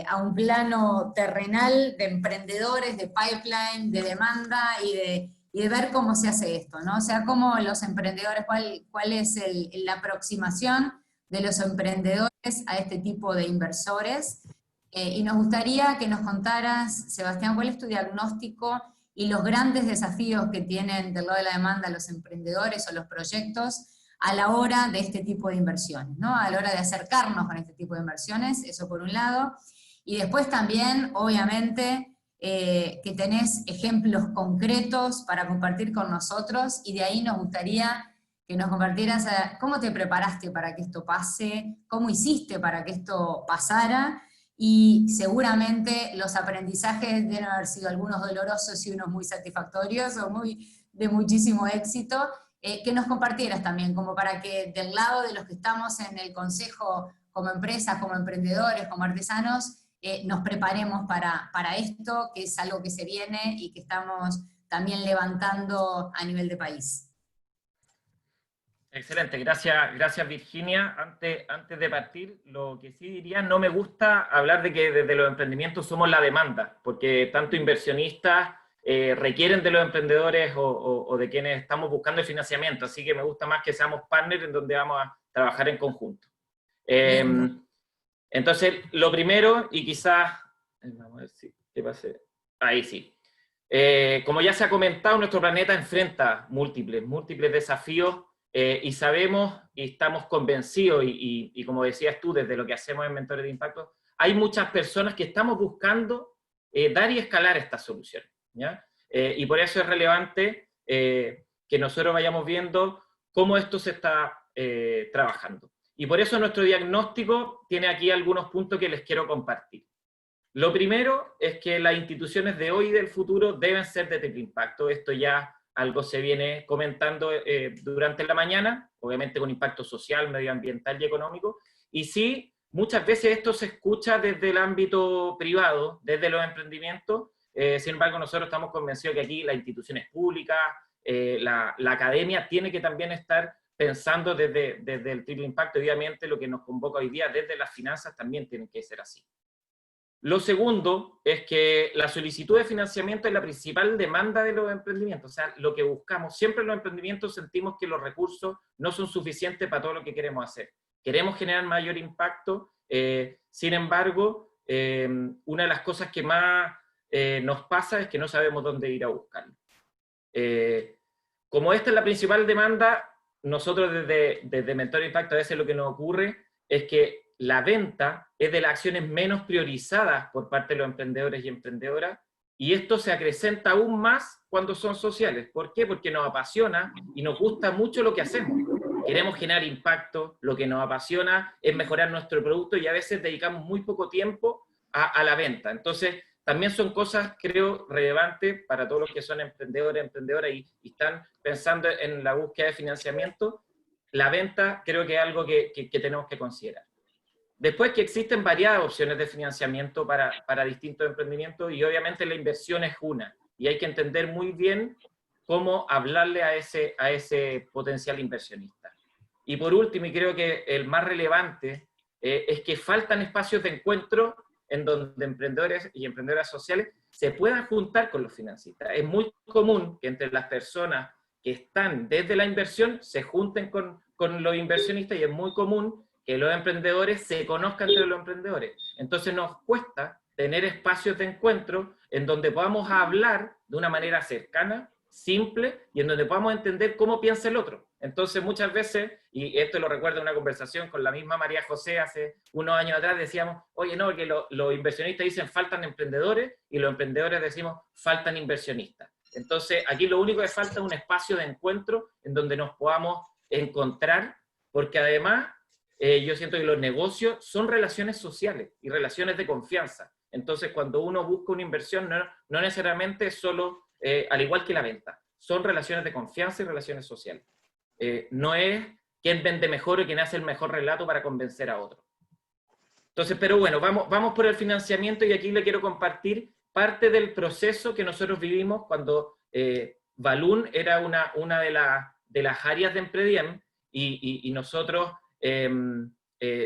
a un plano terrenal de emprendedores, de pipeline, de demanda y de ver cómo se hace esto, ¿no? O sea, cómo los emprendedores, cuál es la aproximación de los emprendedores a este tipo de inversores. Y nos gustaría que nos contaras, Sebastián, cuál es tu diagnóstico y los grandes desafíos que tienen del lado de la demanda los emprendedores o los proyectos a la hora de este tipo de inversiones, ¿no? A la hora de acercarnos con este tipo de inversiones, eso por un lado. Y después también, obviamente, que tenés ejemplos concretos para compartir con nosotros, y de ahí nos gustaría que nos compartieras cómo te preparaste para que esto pase, cómo hiciste para que esto pasara, y seguramente los aprendizajes deben haber sido algunos dolorosos y unos muy satisfactorios, o de muchísimo éxito, que nos compartieras también, como para que del lado de los que estamos en el consejo, como empresas, como emprendedores, como artesanos, nos preparemos para esto, que es algo que se viene y que estamos también levantando a nivel de país. Excelente, gracias Virginia. Antes de partir, lo que sí diría, no me gusta hablar de que desde los emprendimientos somos la demanda, porque tanto inversionistas requieren de los emprendedores o de quienes estamos buscando el financiamiento, así que me gusta más que seamos partners en donde vamos a trabajar en conjunto. Entonces, lo primero, y quizás, vamos a ver si, ¿qué pase? Ahí sí. Como ya se ha comentado, nuestro planeta enfrenta múltiples desafíos, y sabemos y estamos convencidos, y como decías tú, desde lo que hacemos en Mentores de Impacto, hay muchas personas que estamos buscando dar y escalar estas soluciones, ¿ya? Y por eso es relevante que nosotros vayamos viendo cómo esto se está trabajando. Y por eso nuestro diagnóstico tiene aquí algunos puntos que les quiero compartir. Lo primero es que las instituciones de hoy y del futuro deben ser de triple impacto. Esto ya algo se viene comentando durante la mañana, obviamente con impacto social, medioambiental y económico. Y sí, muchas veces esto se escucha desde el ámbito privado, desde los emprendimientos. Sin embargo, nosotros estamos convencidos que aquí las instituciones públicas, la academia tiene que también estar pensando desde el triple impacto. Obviamente lo que nos convoca hoy día desde las finanzas también tiene que ser así. Lo segundo es que la solicitud de financiamiento es la principal demanda de los emprendimientos. O sea, lo que buscamos, siempre en los emprendimientos sentimos que los recursos no son suficientes para todo lo que queremos hacer. Queremos generar mayor impacto, sin embargo, una de las cosas que más nos pasa es que no sabemos dónde ir a buscarlo. Como esta es la principal demanda, nosotros desde Mentor Impacto a veces lo que nos ocurre es que la venta es de las acciones menos priorizadas por parte de los emprendedores y emprendedoras, y esto se acrecenta aún más cuando son sociales. ¿Por qué? Porque nos apasiona y nos gusta mucho lo que hacemos. Queremos generar impacto, lo que nos apasiona es mejorar nuestro producto, y a veces dedicamos muy poco tiempo a la venta. Entonces, también son cosas, creo, relevantes para todos los que son emprendedores, emprendedoras y están pensando en la búsqueda de financiamiento. La venta creo que es algo que tenemos que considerar. Después, que existen variadas opciones de financiamiento para distintos emprendimientos, y obviamente la inversión es una, y hay que entender muy bien cómo hablarle a ese potencial inversionista. Y por último, y creo que el más relevante, es que faltan espacios de encuentro en donde emprendedores y emprendedoras sociales se puedan juntar con los financistas. Es muy común que entre las personas que están desde la inversión se junten con los inversionistas, y es muy común que los emprendedores se conozcan entre los emprendedores. Entonces nos cuesta tener espacios de encuentro en donde podamos hablar de una manera cercana, simple, y en donde podamos entender cómo piensa el otro. Entonces muchas veces, y esto lo recuerdo en una conversación con la misma María José hace unos años atrás, decíamos, oye, no, que los inversionistas dicen faltan emprendedores, y los emprendedores decimos faltan inversionistas. Entonces aquí lo único que falta es un espacio de encuentro en donde nos podamos encontrar, porque además yo siento que los negocios son relaciones sociales y relaciones de confianza. Entonces cuando uno busca una inversión no necesariamente es solo, al igual que la venta, son relaciones de confianza y relaciones sociales. No es quién vende mejor o quién hace el mejor relato para convencer a otro. Entonces, pero bueno, vamos por el financiamiento, y aquí le quiero compartir parte del proceso que nosotros vivimos cuando Balloon era una de las áreas de Emprediem, y nosotros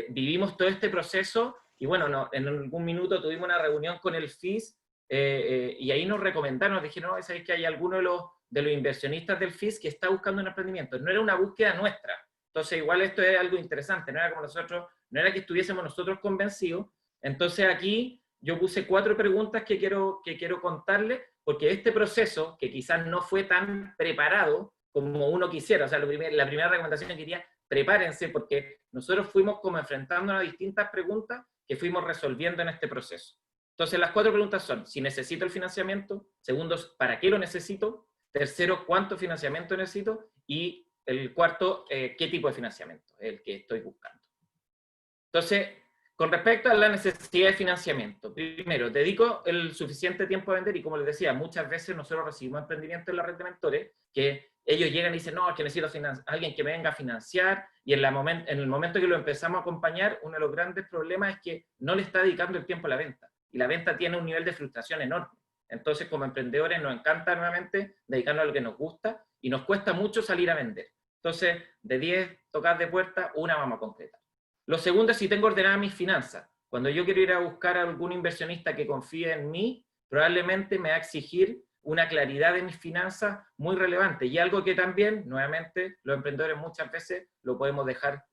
vivimos todo este proceso, y bueno, en algún minuto tuvimos una reunión con el FIS, y ahí nos recomendaron, nos dijeron, no, ¿sabéis que hay alguno de los inversionistas del FIS que está buscando un emprendimiento? No era una búsqueda nuestra. Entonces igual esto es algo interesante, no era como nosotros, no era que estuviésemos nosotros convencidos. Entonces aquí yo puse 4 preguntas que quiero contarles, porque este proceso, que quizás no fue tan preparado como uno quisiera, o sea, la primera recomendación que quería, prepárense, porque nosotros fuimos como enfrentándonos a distintas preguntas que fuimos resolviendo en este proceso. Entonces las 4 preguntas son, si necesito el financiamiento; segundo, ¿para qué lo necesito? Tercero, ¿cuánto financiamiento necesito? Y el cuarto, ¿qué tipo de financiamiento es el que estoy buscando? Entonces, con respecto a la necesidad de financiamiento, primero, dedico el suficiente tiempo a vender, y como les decía, muchas veces nosotros recibimos emprendimientos en la red de mentores, que ellos llegan y dicen, no, es que necesito alguien que me venga a financiar, y en el momento que lo empezamos a acompañar, uno de los grandes problemas es que no le está dedicando el tiempo a la venta, y la venta tiene un nivel de frustración enorme. Entonces, como emprendedores nos encanta nuevamente dedicarnos a lo que nos gusta, y nos cuesta mucho salir a vender. Entonces, de 10 tocadas de puerta, una vamos a concretar. Lo segundo es si tengo ordenadas mis finanzas. Cuando yo quiero ir a buscar a algún inversionista que confíe en mí, probablemente me va a exigir una claridad de mis finanzas muy relevante, y algo que también, nuevamente, los emprendedores muchas veces lo podemos dejar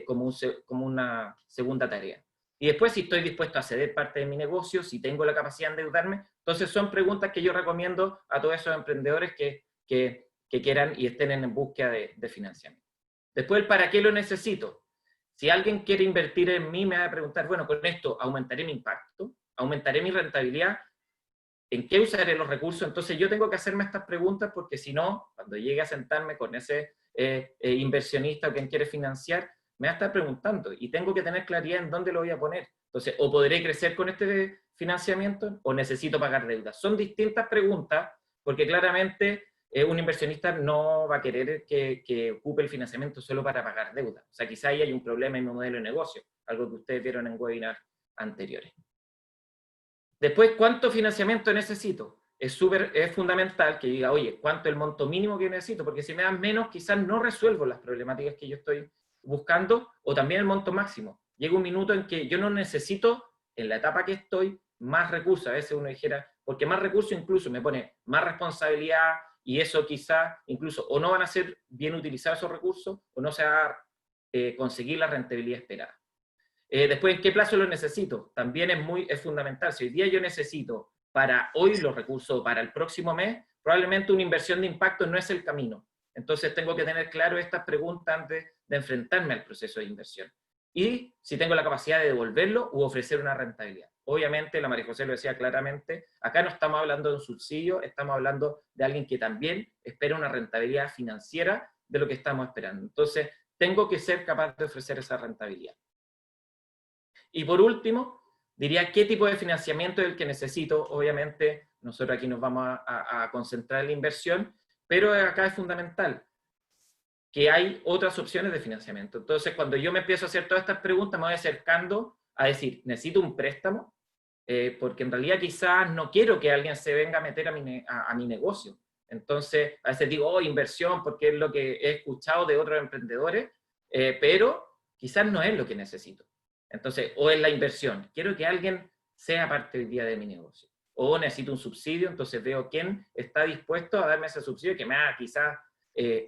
como una segunda tarea. Y después, si estoy dispuesto a ceder parte de mi negocio, si tengo la capacidad de endeudarme. Entonces son preguntas que yo recomiendo a todos esos emprendedores que quieran y estén en búsqueda de financiamiento. Después, el para qué lo necesito. Si alguien quiere invertir en mí, me va a preguntar, bueno, con esto aumentaré mi impacto, aumentaré mi rentabilidad, ¿en qué usaré los recursos? Entonces yo tengo que hacerme estas preguntas, porque si no, cuando llegue a sentarme con ese inversionista o quien quiere financiar, me va a estar preguntando, y tengo que tener claridad en dónde lo voy a poner. Entonces, o podré crecer con este financiamiento, o necesito pagar deudas. Son distintas preguntas, porque claramente un inversionista no va a querer que ocupe el financiamiento solo para pagar deuda. O sea, quizá ahí hay un problema en mi modelo de negocio, algo que ustedes vieron en webinars anteriores. Después, ¿cuánto financiamiento necesito? Es fundamental que diga, oye, ¿cuánto es el monto mínimo que necesito? Porque si me dan menos, quizás no resuelvo las problemáticas que yo estoy buscando, o también el monto máximo. Llega un minuto en que yo no necesito, en la etapa que estoy, más recursos. A veces uno dijera, porque más recursos incluso me pone más responsabilidad, y eso quizá incluso o no van a ser bien utilizados esos recursos, o no se va a conseguir la rentabilidad esperada. Después, ¿en qué plazo lo necesito? También es fundamental. Si hoy día yo necesito para hoy los recursos para el próximo mes, probablemente una inversión de impacto no es el camino. Entonces tengo que tener claro estas preguntas antes de enfrentarme al proceso de inversión. Y si tengo la capacidad de devolverlo u ofrecer una rentabilidad. Obviamente, la María José lo decía claramente, acá no estamos hablando de un subsidio, estamos hablando de alguien que también espera una rentabilidad financiera de lo que estamos esperando. Entonces, tengo que ser capaz de ofrecer esa rentabilidad. Y por último, diría qué tipo de financiamiento es el que necesito. Obviamente, nosotros aquí nos vamos a concentrar en la inversión, pero acá es fundamental que hay otras opciones de financiamiento. Entonces, cuando yo me empiezo a hacer todas estas preguntas, me voy acercando a decir, ¿necesito un préstamo? Porque en realidad quizás no quiero que alguien se venga a meter a mi negocio. Entonces, a veces digo, oh, inversión, porque es lo que he escuchado de otros emprendedores, pero quizás no es lo que necesito. Entonces, o es la inversión. Quiero que alguien sea parte hoy día de mi negocio. O necesito un subsidio, entonces veo quién está dispuesto a darme ese subsidio que me va quizás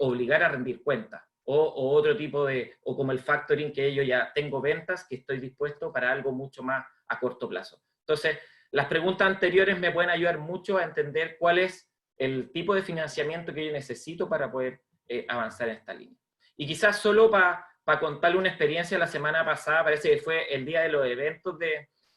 obligar a rendir cuentas. O otro tipo de, o como el factoring, que yo ya tengo ventas, que estoy dispuesto para algo mucho más a corto plazo. Entonces, las preguntas anteriores me pueden ayudar mucho a entender cuál es el tipo de financiamiento que yo necesito para poder avanzar en esta línea. Y quizás solo para contarle una experiencia, la semana pasada, parece que fue el día de los eventos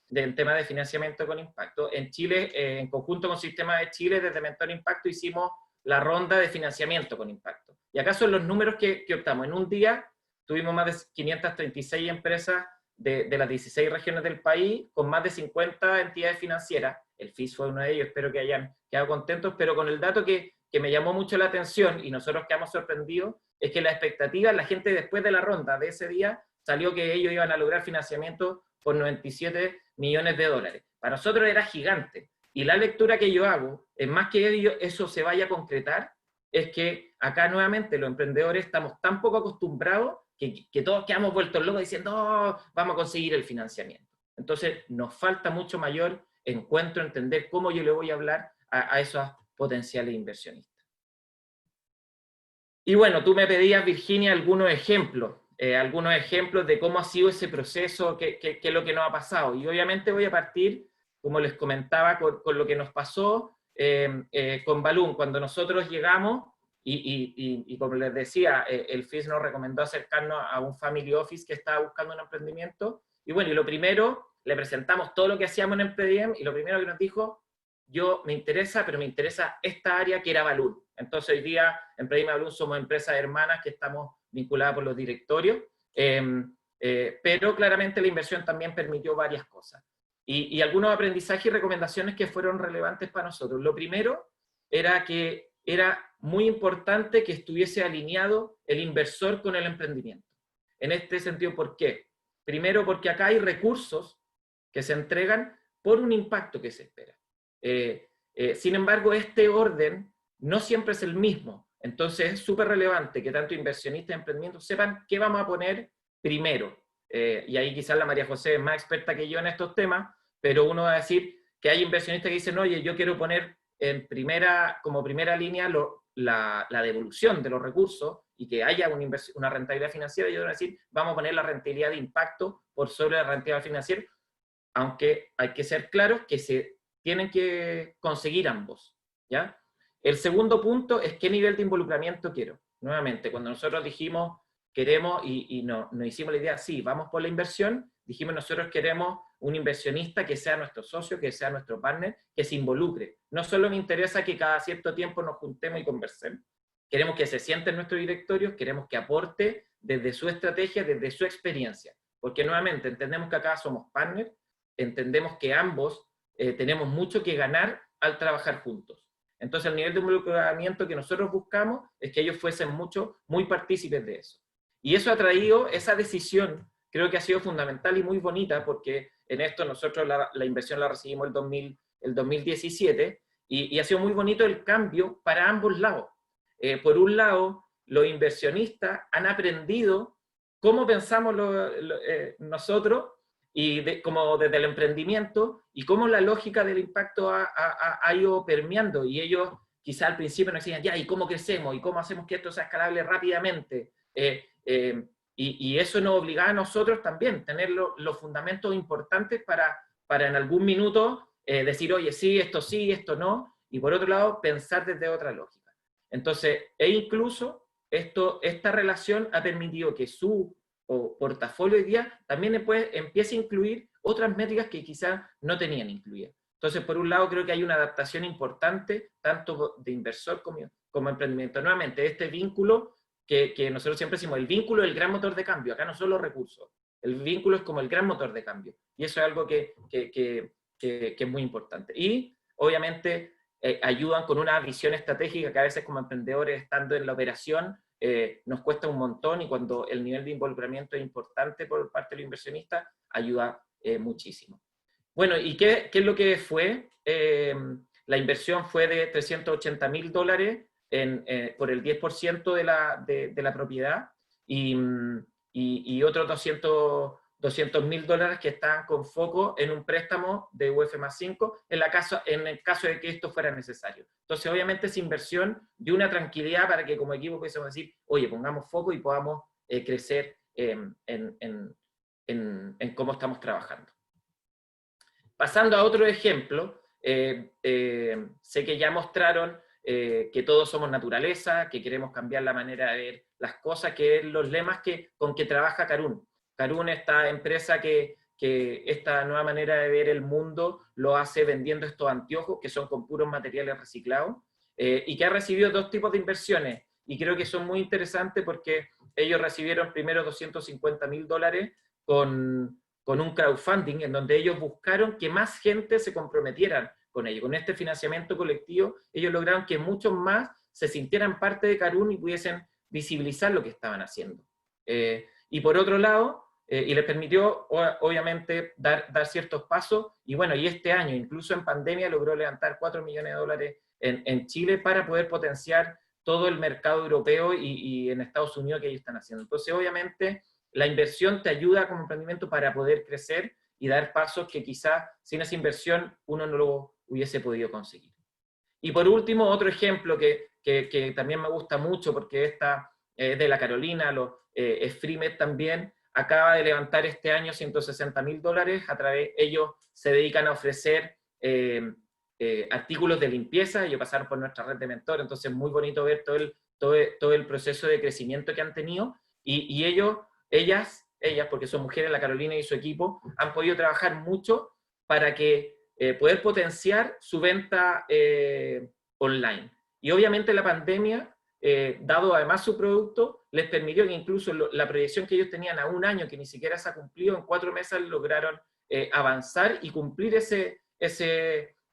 del tema de financiamiento con impacto. En Chile, en conjunto con Sistema de Chile, desde Mentor Impacto, hicimos la ronda de financiamiento con impacto. Y acá son los números que optamos. En un día tuvimos más de 536 empresas de las 16 regiones del país, con más de 50 entidades financieras. El FIS fue uno de ellos, espero que hayan quedado contentos, pero con el dato que me llamó mucho la atención y nosotros quedamos sorprendidos, es que la expectativa, la gente después de la ronda de ese día, salió que ellos iban a lograr financiamiento por 97 millones de dólares. Para nosotros era gigante. Y la lectura que yo hago, es más que eso se vaya a concretar, es que acá nuevamente los emprendedores estamos tan poco acostumbrados que todos quedamos vueltos locos diciendo, oh, vamos a conseguir el financiamiento. Entonces nos falta mucho mayor encuentro, entender cómo yo le voy a hablar a esos potenciales inversionistas. Y bueno, tú me pedías, Virginia, algunos ejemplos de cómo ha sido ese proceso, qué es lo que nos ha pasado. Y obviamente voy a partir, como les comentaba, con lo que nos pasó con Balloon. Cuando nosotros llegamos, y como les decía, el FIS nos recomendó acercarnos a un family office que estaba buscando un emprendimiento. Y bueno, y lo primero, le presentamos todo lo que hacíamos en Emprediem, y lo primero que nos dijo, me interesa, pero me interesa esta área que era Balloon. Entonces hoy día, Emprediem y Balloon somos empresas hermanas que estamos vinculadas por los directorios, pero claramente la inversión también permitió varias cosas. Y algunos aprendizajes y recomendaciones que fueron relevantes para nosotros. Lo primero era que era muy importante que estuviese alineado el inversor con el emprendimiento. En este sentido, ¿por qué? Primero, porque acá hay recursos que se entregan por un impacto que se espera. Sin embargo, este orden no siempre es el mismo. Entonces es súper relevante que tanto inversionistas y emprendimientos sepan qué vamos a poner primero. Y ahí quizás la María José es más experta que yo en estos temas, pero uno va a decir que hay inversionistas que dicen, oye, yo quiero poner como primera línea la devolución de los recursos y que haya una rentabilidad financiera, y yo voy a decir, vamos a poner la rentabilidad de impacto por sobre la rentabilidad financiera, aunque hay que ser claros que se tienen que conseguir ambos, ¿ya? El segundo punto es qué nivel de involucramiento quiero. Nuevamente, cuando nosotros dijimos, queremos, y nos hicimos la idea, sí, vamos por la inversión, dijimos nosotros queremos un inversionista que sea nuestro socio, que sea nuestro partner, que se involucre. No solo me interesa que cada cierto tiempo nos juntemos y conversemos, queremos que se siente en nuestro directorio, queremos que aporte desde su estrategia, desde su experiencia. Porque nuevamente, entendemos que acá somos partners, entendemos que ambos tenemos mucho que ganar al trabajar juntos. Entonces, el nivel de involucramiento que nosotros buscamos es que ellos fuesen muy partícipes de eso. Y eso ha traído, esa decisión, creo que ha sido fundamental y muy bonita, porque en esto nosotros la inversión la recibimos el 2017, y ha sido muy bonito el cambio para ambos lados. Por un lado, los inversionistas han aprendido cómo pensamos nosotros, y como desde el emprendimiento, y cómo la lógica del impacto ha ido permeando, y ellos quizá al principio nos decían, ya, ¿y cómo crecemos? ¿Y cómo hacemos que esto sea escalable rápidamente? Y eso nos obligaba a nosotros también, tener los fundamentos importantes para en algún minuto decir, oye, sí, esto no, y por otro lado, pensar desde otra lógica. Entonces, incluso esta relación ha permitido que su portafolio hoy día también empiece a incluir otras métricas que quizás no tenían incluidas. Entonces, por un lado, creo que hay una adaptación importante, tanto de inversor como emprendimiento. Nuevamente, este vínculo que nosotros siempre decimos, el vínculo es el gran motor de cambio. Acá no son los recursos, el vínculo es como el gran motor de cambio. Y eso es algo que es muy importante. Y, obviamente, ayudan con una visión estratégica que a veces como emprendedores, estando en la operación, nos cuesta un montón, y cuando el nivel de involucramiento es importante por parte del inversionista, ayuda muchísimo. Bueno, ¿y qué es lo que fue? La inversión fue de $380.000 por el 10% de la propiedad, y otros $200.000 que están con foco en un préstamo de UF+5 en el caso de que esto fuera necesario. Entonces, obviamente, es inversión de una tranquilidad para que como equipo pudiésemos decir, oye, pongamos foco y podamos crecer en cómo estamos trabajando. Pasando a otro ejemplo, sé que ya mostraron que todos somos naturaleza, que queremos cambiar la manera de ver las cosas, que es los lemas con que trabaja Karun. Karun, esta empresa que esta nueva manera de ver el mundo lo hace vendiendo estos anteojos que son con puros materiales reciclados, y que ha recibido 2 tipos de inversiones, y creo que son muy interesantes porque ellos recibieron primero $250.000 con un crowdfunding, en donde ellos buscaron que más gente se comprometieran con ello. Con este financiamiento colectivo, ellos lograron que muchos más se sintieran parte de Karun y pudiesen visibilizar lo que estaban haciendo. Y por otro lado, y les permitió, obviamente, dar ciertos pasos, y bueno, y este año, incluso en pandemia, logró levantar $4 millones en Chile para poder potenciar todo el mercado europeo y en Estados Unidos que ellos están haciendo. Entonces, obviamente, la inversión te ayuda como emprendimiento para poder crecer y dar pasos que quizás sin esa inversión uno no lo hubiese podido conseguir. Y por último, otro ejemplo que también me gusta mucho, porque esta es de la Carolina, Freemed también, acaba de levantar este año $160.000, ellos se dedican a ofrecer artículos de limpieza, ellos pasaron por nuestra red de mentor, entonces es muy bonito ver todo el proceso de crecimiento que han tenido, y ellas, porque son mujeres, la Carolina y su equipo, han podido trabajar mucho para que poder potenciar su venta online. Y obviamente la pandemia, dado además su producto, les permitió que incluso la proyección que ellos tenían a un año, que ni siquiera se ha cumplido, en 4 meses lograron avanzar y cumplir ese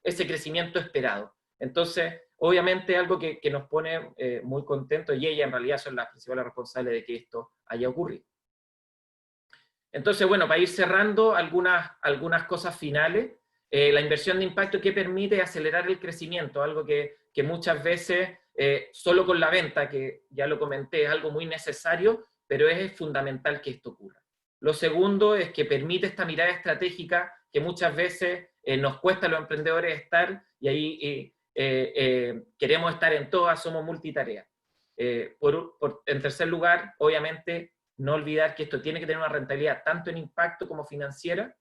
crecimiento esperado. Entonces, obviamente algo que nos pone muy contentos, y ellas en realidad son las principales responsables de que esto haya ocurrido. Entonces, bueno, para ir cerrando algunas cosas finales, la inversión de impacto que permite acelerar el crecimiento, algo que muchas veces, solo con la venta, que ya lo comenté, es algo muy necesario, pero es fundamental que esto ocurra. Lo segundo es que permite esta mirada estratégica que muchas veces nos cuesta a los emprendedores estar, y ahí queremos estar en todas, somos multitarea. En tercer lugar, obviamente, no olvidar que esto tiene que tener una rentabilidad tanto en impacto como financiera,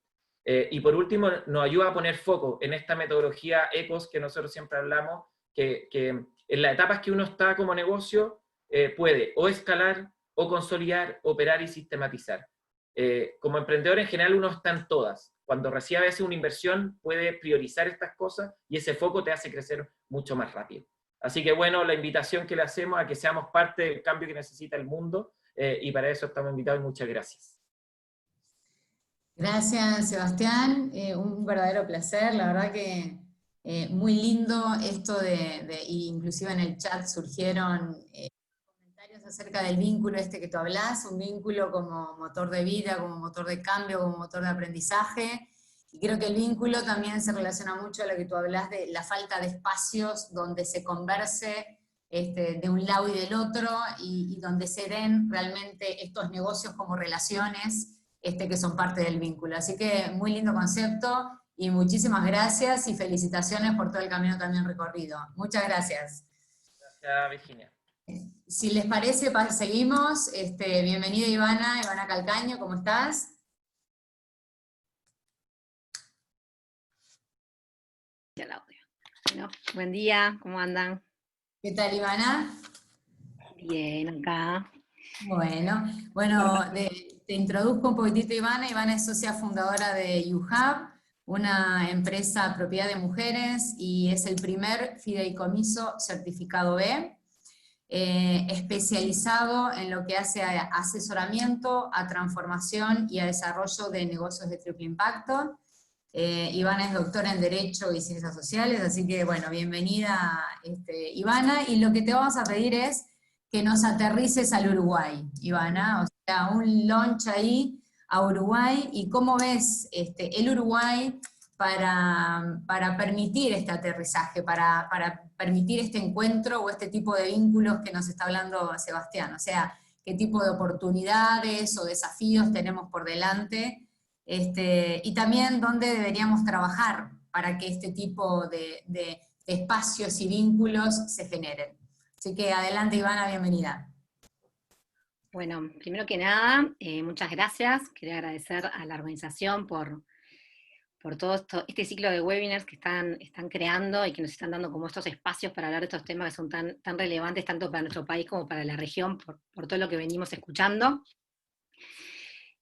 y por último, nos ayuda a poner foco en esta metodología ECOS que nosotros siempre hablamos, que en las etapas que uno está como negocio, puede o escalar, o consolidar, operar y sistematizar. Como emprendedor en general uno está en todas. Cuando recibe a veces una inversión, puede priorizar estas cosas, y ese foco te hace crecer mucho más rápido. Así que bueno, la invitación que le hacemos a que seamos parte del cambio que necesita el mundo, y para eso estamos invitados, y muchas gracias. Gracias, Sebastián. Un verdadero placer, la verdad que muy lindo esto inclusive en el chat surgieron comentarios acerca del vínculo que tú hablás, un vínculo como motor de vida, como motor de cambio, como motor de aprendizaje, y creo que el vínculo también se relaciona mucho a lo que tú hablás de la falta de espacios donde se converse de un lado y del otro, y donde se den realmente estos negocios como relaciones que son parte del vínculo. Así que muy lindo concepto, y muchísimas gracias y felicitaciones por todo el camino también recorrido. Muchas gracias. Gracias, Virginia. Si les parece, seguimos. Bienvenida Ivana Calcaño, ¿cómo estás? El audio. Bueno, buen día, ¿cómo andan? ¿Qué tal, Ivana? Bien, acá. Bueno, te introduzco un poquitito, Ivana. Ivana es socia fundadora de YouHub, una empresa propiedad de mujeres, y es el primer fideicomiso certificado B, especializado en lo que hace a asesoramiento, a transformación y a desarrollo de negocios de triple impacto. Ivana es doctora en Derecho y Ciencias Sociales, así que bueno, bienvenida Ivana, y lo que te vamos a pedir es que nos aterrices al Uruguay, Ivana, o sea, un launch ahí a Uruguay, y cómo ves el Uruguay para permitir este aterrizaje, para permitir este encuentro o este tipo de vínculos que nos está hablando Sebastián. O sea, qué tipo de oportunidades o desafíos tenemos por delante, y también dónde deberíamos trabajar para que este tipo de espacios y vínculos se generen. Así que adelante, Ivana, bienvenida. Bueno, primero que nada, muchas gracias. Quería agradecer a la organización por todo este ciclo de webinars que están creando y que nos están dando como estos espacios para hablar de estos temas que son tan relevantes tanto para nuestro país como para la región, por todo lo que venimos escuchando.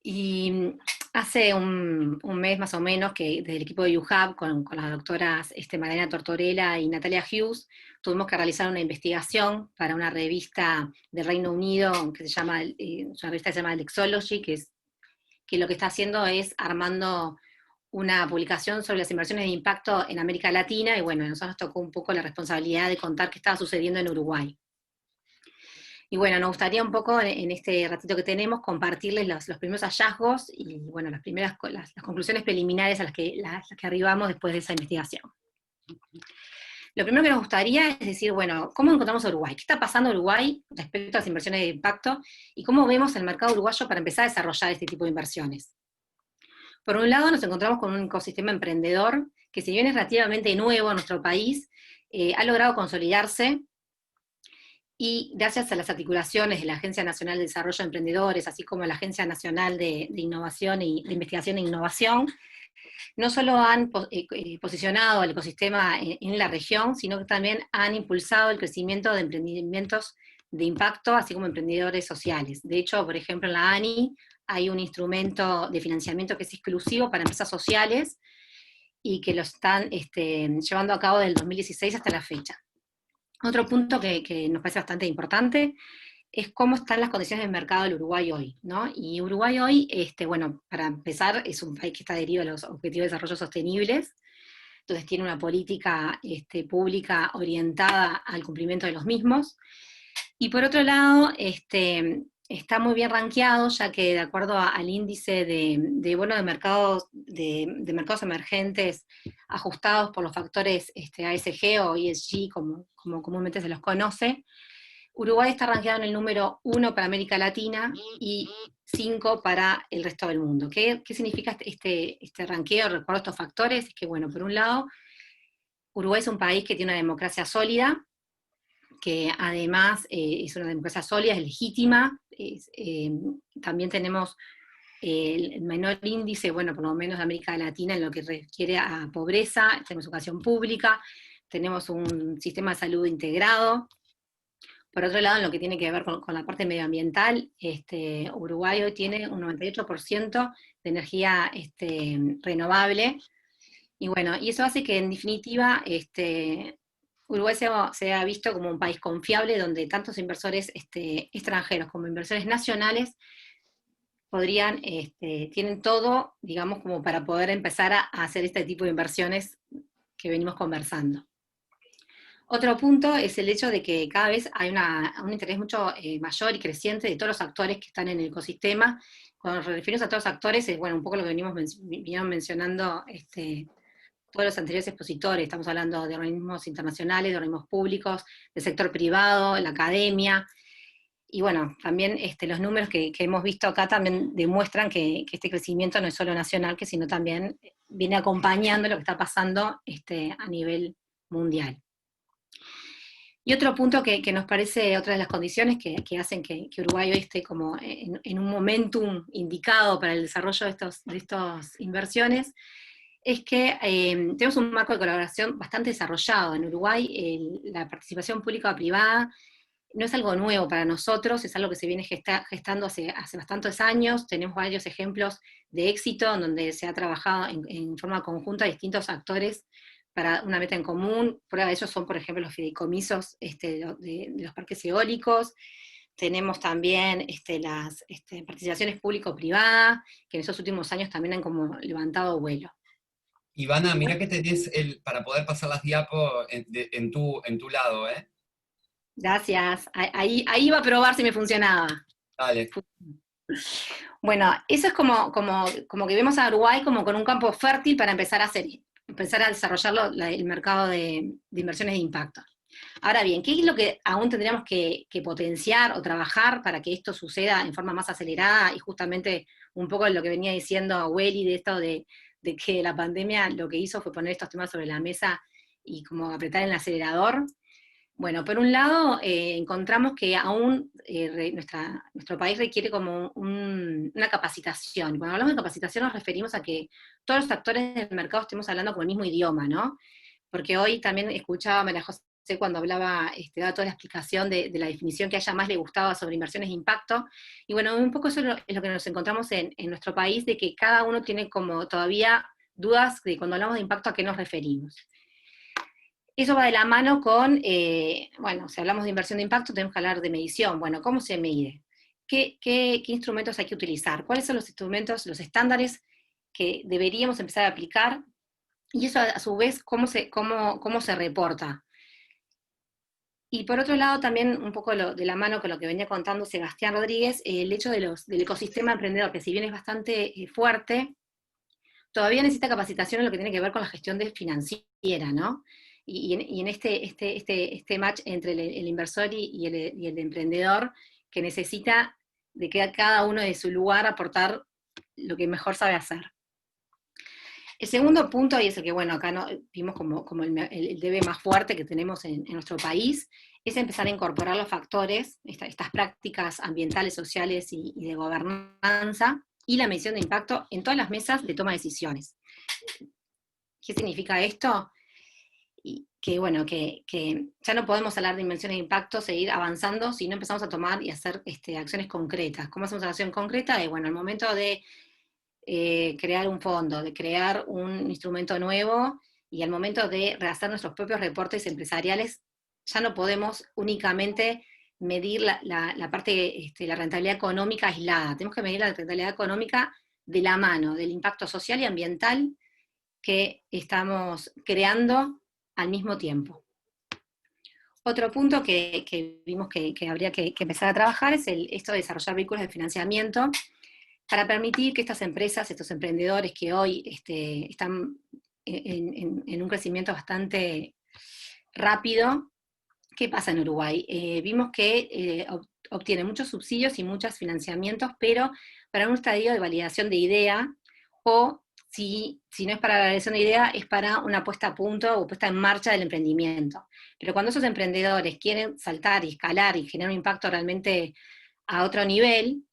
Y hace un mes más o menos que desde el equipo de UHub, con las doctoras Mariana Tortorella y Natalia Hughes, tuvimos que realizar una investigación para una revista del Reino Unido que se llama, una revista que se llama Lexology, que lo que está haciendo es armando una publicación sobre las inversiones de impacto en América Latina, y bueno, a nosotros nos tocó un poco la responsabilidad de contar qué estaba sucediendo en Uruguay. Y bueno, nos gustaría un poco en este ratito que tenemos compartirles los primeros hallazgos y bueno, las conclusiones preliminares a las que arribamos después de esa investigación. Lo primero que nos gustaría es decir, bueno, ¿cómo encontramos a Uruguay? ¿Qué está pasando en Uruguay respecto a las inversiones de impacto? ¿Y cómo vemos el mercado uruguayo para empezar a desarrollar este tipo de inversiones? Por un lado, nos encontramos con un ecosistema emprendedor que, si bien es relativamente nuevo en nuestro país, ha logrado consolidarse, y gracias a las articulaciones de la Agencia Nacional de Desarrollo de Emprendedores, así como la Agencia Nacional de Innovación y de Investigación e Innovación, no solo han posicionado el ecosistema en la región, sino que también han impulsado el crecimiento de emprendimientos de impacto, así como emprendedores sociales. De hecho, por ejemplo, en la ANI hay un instrumento de financiamiento que es exclusivo para empresas sociales y que lo están llevando a cabo del 2016 hasta la fecha. Otro punto que nos parece bastante importante es cómo están las condiciones del mercado del Uruguay hoy, ¿no? Y Uruguay hoy, bueno, para empezar, es un país que está adherido a los Objetivos de Desarrollo Sostenibles, entonces tiene una política pública orientada al cumplimiento de los mismos, y por otro lado, está muy bien rankeado, ya que de acuerdo al índice de mercados emergentes ajustados por los factores ASG o ESG, como comúnmente se los conoce, Uruguay está rankeado en el número 1 para América Latina y 5 para el resto del mundo. ¿Qué significa este ranqueo? Recuerdo estos factores, es que bueno, por un lado, Uruguay es un país que tiene una democracia sólida, que además es una democracia sólida, es legítima, también tenemos el menor índice, bueno, por lo menos de América Latina en lo que refiere a pobreza, tenemos educación pública, tenemos un sistema de salud integrado. Por otro lado, en lo que tiene que ver con la parte medioambiental, Uruguay hoy tiene un 98% de energía renovable, y bueno, y eso hace que en definitiva Uruguay se ha visto como un país confiable donde tantos inversores extranjeros como inversores nacionales tienen todo, digamos, como para poder empezar a hacer este tipo de inversiones que venimos conversando. Otro punto es el hecho de que cada vez hay un interés mucho mayor y creciente de todos los actores que están en el ecosistema. Cuando nos referimos a todos los actores, bueno, un poco lo que vinieron mencionando todos los anteriores expositores. Estamos hablando de organismos internacionales, de organismos públicos, del sector privado, la academia, y bueno, también los números que hemos visto acá también demuestran que este crecimiento no es solo nacional, sino también viene acompañando lo que está pasando a nivel mundial. Y otro punto que nos parece, otra de las condiciones que hacen que Uruguay hoy esté como en un momentum indicado para el desarrollo de estas inversiones, es que tenemos un marco de colaboración bastante desarrollado. En Uruguay la participación pública-privada no es algo nuevo para nosotros, es algo que se viene gestando hace bastantes años. Tenemos varios ejemplos de éxito en donde se ha trabajado en forma conjunta distintos actores para una meta en común. Prueba de ello son, por ejemplo, los fideicomisos de los parques eólicos. Tenemos también las participaciones público-privadas, que en esos últimos años también han como levantado vuelo. Ivana, mira que tenés para poder pasar las diapos en tu lado, ¿eh? Gracias. Ahí iba a probar si me funcionaba. Dale. Bueno, eso es como que vemos a Uruguay como con un campo fértil para empezar a desarrollar el mercado de inversiones de impacto. Ahora bien, ¿qué es lo que aún tendríamos que potenciar o trabajar para que esto suceda en forma más acelerada? Y justamente un poco lo que venía diciendo Welly de esto de que la pandemia lo que hizo fue poner estos temas sobre la mesa y como apretar el acelerador. Bueno, por un lado, encontramos que aún nuestro país requiere como una capacitación. Cuando hablamos de capacitación nos referimos a que todos los actores del mercado estemos hablando con el mismo idioma, ¿no? Porque hoy también escuchaba a María José cuando hablaba, daba toda la explicación de la definición que a ella más le gustaba sobre inversiones de impacto, y bueno, un poco eso es lo que nos encontramos en nuestro país, de que cada uno tiene como todavía dudas de cuando hablamos de impacto a qué nos referimos. Eso va de la mano con, bueno, si hablamos de inversión de impacto tenemos que hablar de medición. Bueno, ¿cómo se mide? ¿Qué instrumentos hay que utilizar? ¿Cuáles son los instrumentos, los estándares que deberíamos empezar a aplicar? Y eso a su vez, ¿cómo se reporta? Y por otro lado, también un poco de la mano con lo que venía contando Sebastián Rodríguez, el hecho del ecosistema emprendedor, que si bien es bastante fuerte, todavía necesita capacitación en lo que tiene que ver con la gestión financiera, ¿no? Y en este match entre el inversor y el emprendedor, que necesita de que cada uno de su lugar aportar lo que mejor sabe hacer. El segundo punto, y es el que, bueno, acá vimos como el debe más fuerte que tenemos en nuestro país, es empezar a incorporar los factores, estas prácticas ambientales, sociales y de gobernanza, y la medición de impacto en todas las mesas de toma de decisiones. ¿Qué significa esto? Y que, bueno, que ya no podemos hablar de inversiones de impacto, seguir avanzando, si no empezamos a tomar y hacer acciones concretas. ¿Cómo hacemos una acción concreta? Bueno, al momento de crear un fondo, de crear un instrumento nuevo, y al momento de rehacer nuestros propios reportes empresariales, ya no podemos únicamente medir la parte, la rentabilidad económica aislada. Tenemos que medir la rentabilidad económica de la mano del impacto social y ambiental que estamos creando al mismo tiempo. Otro punto que vimos que habría que empezar a trabajar es esto de desarrollar vehículos de financiamiento para permitir que estas empresas, estos emprendedores que hoy están en un crecimiento bastante rápido. ¿Qué pasa en Uruguay? Vimos que obtienen muchos subsidios y muchos financiamientos, pero para un estadio de validación de idea, o si no es para la validación de idea, es para una puesta a punto o puesta en marcha del emprendimiento. Pero cuando esos emprendedores quieren saltar y escalar y generar un impacto realmente a otro nivel,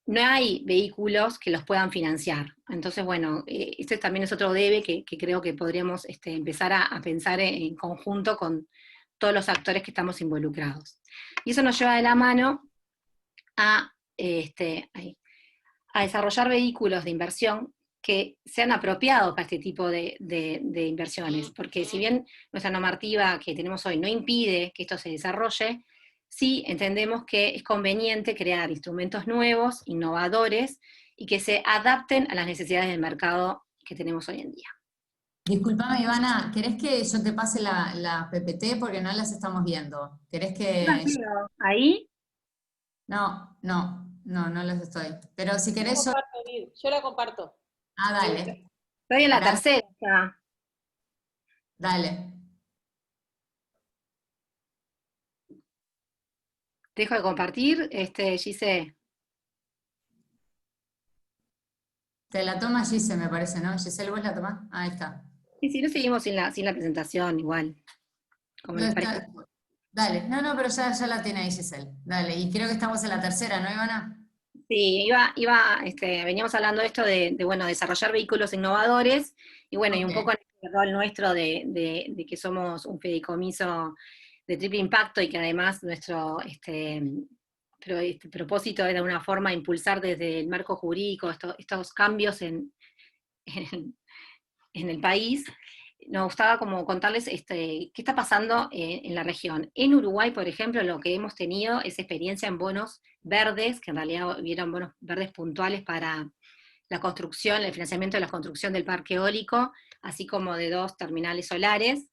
no hay vehículos que los puedan financiar. Entonces, bueno, este también es otro debe que creo que podríamos empezar a pensar en conjunto con todos los actores que estamos involucrados. Y eso nos lleva de la mano a desarrollar vehículos de inversión que sean apropiados para este tipo de inversiones, porque si bien nuestra normativa que tenemos hoy no impide que esto se desarrolle, sí entendemos que es conveniente crear instrumentos nuevos, innovadores, y que se adapten a las necesidades del mercado que tenemos hoy en día. Disculpame, Ivana, ¿querés que yo te pase la PPT? Porque no las estamos viendo. ¿Querés que...? ¿Ahí? No las estoy. Pero si querés yo la comparto. Ah, dale. Estoy en la tercera ya. Dale. Dejo de compartir, Gise. Te la toma Gise, me parece, ¿no? Giselle, ¿vos la tomás? Ahí está. Y si no seguimos sin la presentación, igual. Como les parece. Dale, pero ya la tiene ahí Giselle. Dale, y creo que estamos en la tercera, ¿no, Ivana? Sí, veníamos hablando de esto de desarrollar vehículos innovadores, y bueno, y un poco el rol nuestro de que somos un fideicomiso de triple impacto, y que además nuestro propósito es de alguna forma impulsar desde el marco jurídico estos cambios en el país. Nos gustaba como contarles qué está pasando en la región. En Uruguay, por ejemplo, lo que hemos tenido es experiencia en bonos verdes, que en realidad hubieron bonos verdes puntuales para la construcción, el financiamiento de la construcción del parque eólico, así como de 2 terminales solares,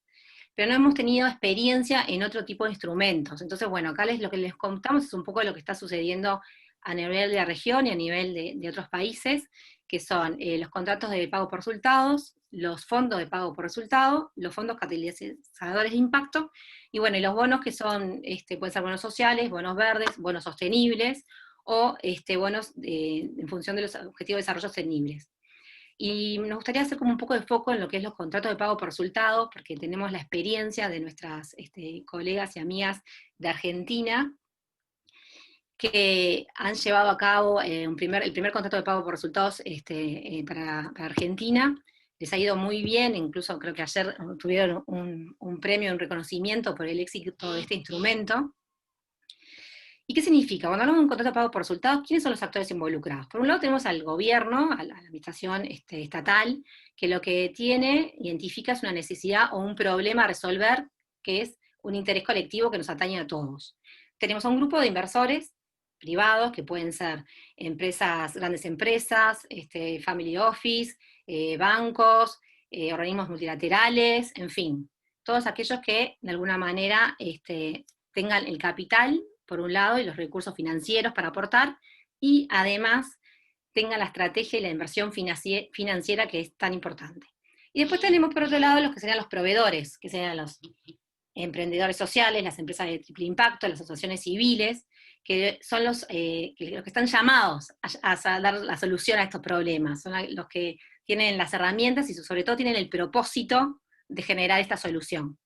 pero no hemos tenido experiencia en otro tipo de instrumentos. Entonces, bueno, acá lo que les contamos es un poco lo que está sucediendo a nivel de la región y a nivel de otros países, que son los contratos de pago por resultados, los fondos de pago por resultado, los fondos catalizadores de impacto, y bueno, y los bonos que son, pueden ser bonos sociales, bonos verdes, bonos sostenibles, o bonos en función de los objetivos de desarrollo sostenibles. Y nos gustaría hacer como un poco de foco en lo que es los contratos de pago por resultado, porque tenemos la experiencia de nuestras colegas y amigas de Argentina, que han llevado a cabo el primer contrato de pago por resultados para Argentina. Les ha ido muy bien, incluso creo que ayer tuvieron un premio, un reconocimiento por el éxito de este instrumento. ¿Y qué significa? Cuando hablamos de un contrato de pago por resultados, ¿quiénes son los actores involucrados? Por un lado tenemos al gobierno, a la administración estatal, que lo que identifica es una necesidad o un problema a resolver, que es un interés colectivo que nos atañe a todos. Tenemos a un grupo de inversores privados, que pueden ser grandes empresas, family office, bancos, organismos multilaterales, en fin, todos aquellos que de alguna manera tengan el capital, por un lado, y los recursos financieros para aportar, y además tengan la estrategia y la inversión financiera que es tan importante. Y después tenemos por otro lado los que serían los proveedores, que serían los emprendedores sociales, las empresas de triple impacto, las asociaciones civiles, que son los que están llamados a dar la solución a estos problemas, son los que tienen las herramientas y sobre todo tienen el propósito de generar esta solución.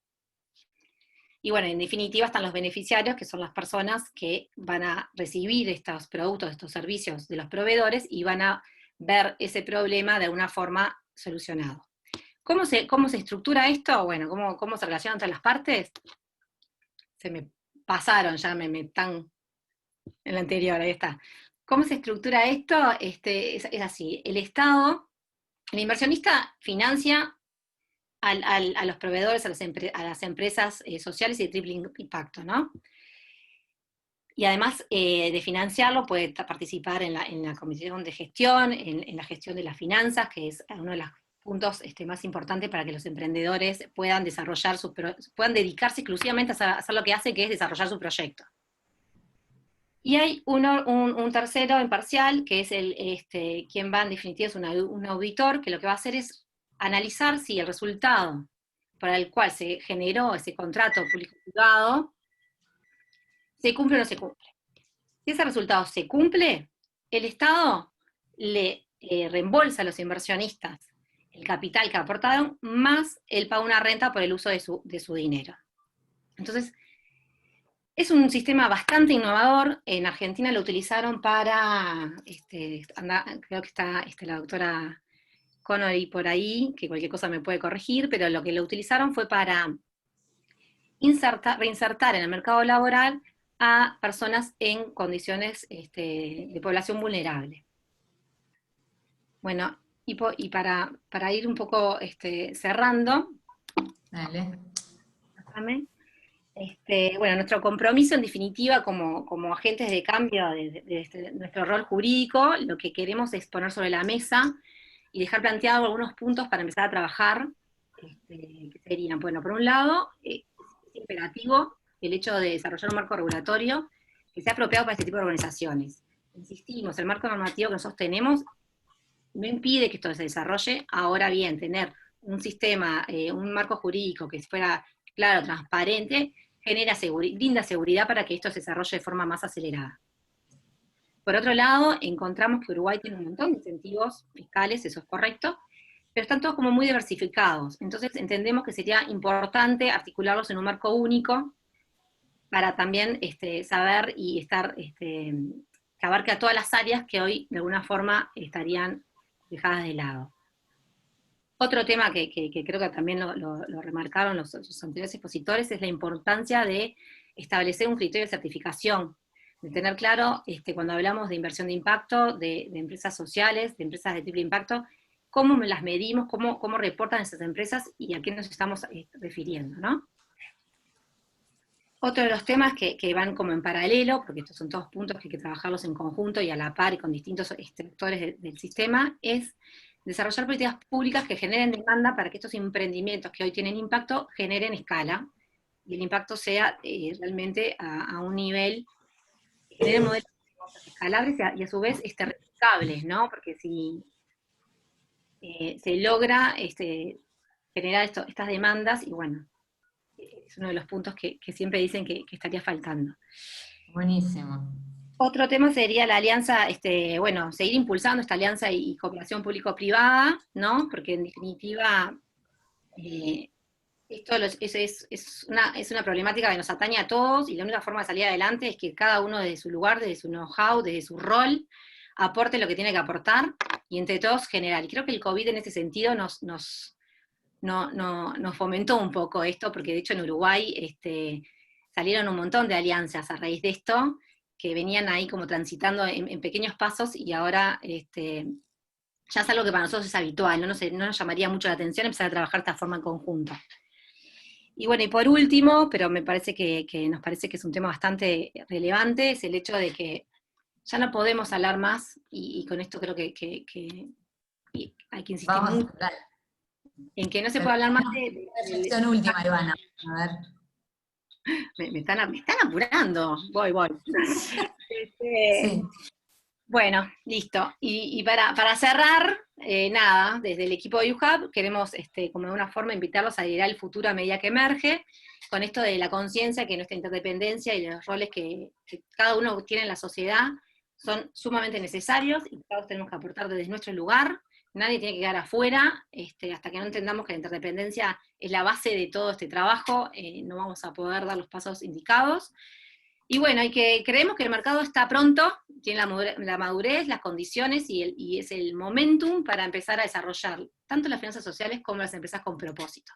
Y bueno, en definitiva están los beneficiarios, que son las personas que van a recibir estos productos, estos servicios de los proveedores, y van a ver ese problema de alguna forma solucionado. ¿Cómo se estructura esto? Bueno, ¿cómo se relacionan entre las partes? Se me pasaron, ya me están en la anterior, ahí está. ¿Cómo se estructura esto? Es así, el Estado, el inversionista financia a los proveedores, a las empresas sociales y de triple impacto, ¿no? Y además de financiarlo, puede participar en la comisión de gestión, en la gestión de las finanzas, que es uno de los puntos más importantes para que los emprendedores puedan puedan dedicarse exclusivamente a hacer lo que hace, que es desarrollar su proyecto. Y hay un tercero imparcial, que es quien va, en definitiva, es un auditor, que lo que va a hacer es analizar si el resultado para el cual se generó ese contrato público-privado se cumple o no se cumple. Si ese resultado se cumple, el Estado le reembolsa a los inversionistas el capital que aportaron, más el pago de una renta por el uso de su dinero. Entonces, es un sistema bastante innovador. En Argentina lo utilizaron para, creo que está la doctora Connery por ahí, que cualquier cosa me puede corregir, pero lo que lo utilizaron fue para reinsertar en el mercado laboral a personas en condiciones de población vulnerable. Bueno, y para ir un poco cerrando, Dale. bueno, nuestro compromiso en definitiva como agentes de cambio de nuestro rol jurídico, lo que queremos es poner sobre la mesa y dejar planteados algunos puntos para empezar a trabajar, que serían, bueno, por un lado, es imperativo el hecho de desarrollar un marco regulatorio que sea apropiado para este tipo de organizaciones. Insistimos, el marco normativo que nosotros tenemos no impide que esto se desarrolle. Ahora bien, tener un sistema, un marco jurídico que fuera claro, transparente, brinda seguridad para que esto se desarrolle de forma más acelerada. Por otro lado, encontramos que Uruguay tiene un montón de incentivos fiscales, eso es correcto, pero están todos como muy diversificados. Entonces entendemos que sería importante articularlos en un marco único para también saber y estar, que abarque a todas las áreas que hoy de alguna forma estarían dejadas de lado. Otro tema que creo que también lo remarcaron los anteriores expositores es la importancia de establecer un criterio de certificación, de tener claro, cuando hablamos de inversión de impacto, de empresas sociales, de empresas de triple impacto, cómo las medimos, cómo reportan esas empresas y a qué nos estamos refiriendo, ¿no? Otro de los temas que van como en paralelo, porque estos son todos puntos que hay que trabajarlos en conjunto y a la par y con distintos actores del sistema, es desarrollar políticas públicas que generen demanda para que estos emprendimientos que hoy tienen impacto generen escala, y el impacto sea realmente a un nivel que genere modelos de escalables y a su vez replicables, ¿no? Porque si se logra generar estas demandas, y bueno, es uno de los puntos que siempre dicen que estaría faltando. Buenísimo. Otro tema sería la alianza, bueno, seguir impulsando esta alianza y cooperación público-privada, ¿no? Porque en definitiva, esto es una problemática que nos atañe a todos, y la única forma de salir adelante es que cada uno desde su lugar, desde su know-how, desde su rol, aporte lo que tiene que aportar, y entre todos generar. Y creo que el COVID en ese sentido nos fomentó un poco esto, porque de hecho en Uruguay salieron un montón de alianzas a raíz de esto, que venían ahí como transitando en pequeños pasos, y ahora ya es algo que para nosotros es habitual, no nos llamaría mucho la atención empezar a trabajar de esta forma en conjunto. Y bueno, y por último, pero me parece que nos parece que es un tema bastante relevante, es el hecho de que ya no podemos hablar más, y con esto creo que hay que insistir mucho, en que no se puede hablar más de sección última, Ivana. A ver. Me están apurando, voy. Sí. Bueno, listo. Y para cerrar, nada, desde el equipo de UHub queremos, como de una forma, invitarlos a liderar el futuro a medida que emerge, con esto de la conciencia que nuestra interdependencia y los roles que cada uno tiene en la sociedad son sumamente necesarios, y todos tenemos que aportar desde nuestro lugar. Nadie tiene que quedar afuera, hasta que no entendamos que la interdependencia es la base de todo este trabajo, no vamos a poder dar los pasos indicados. Y bueno, creemos que el mercado está pronto, tiene la madurez, las condiciones y es el momentum para empezar a desarrollar tanto las finanzas sociales como las empresas con propósito.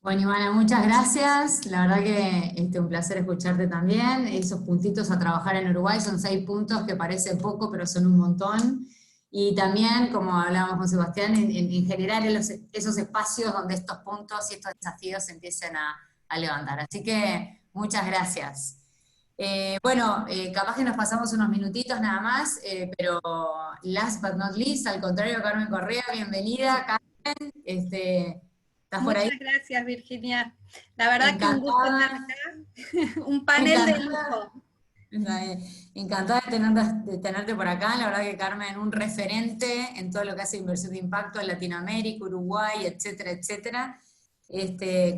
Bueno, Ivana, muchas gracias. La verdad que un placer escucharte también. Esos puntitos a trabajar en Uruguay son 6 puntos que parece poco, pero son un montón. Y también, como hablábamos con Sebastián, en generar esos espacios donde estos puntos y estos desafíos se empiecen a levantar. Así que muchas gracias. Bueno, capaz que nos pasamos unos minutitos nada más, pero last but not least, al contrario, Carmen Correa, bienvenida. Carmen, ¿estás por ahí? Muchas gracias, Virginia. La verdad que un gusto estar acá. Un panel de lujo. Encantada de tenerte por acá. La verdad que Carmen, un referente en todo lo que hace inversión de impacto en Latinoamérica, Uruguay, etcétera, etcétera.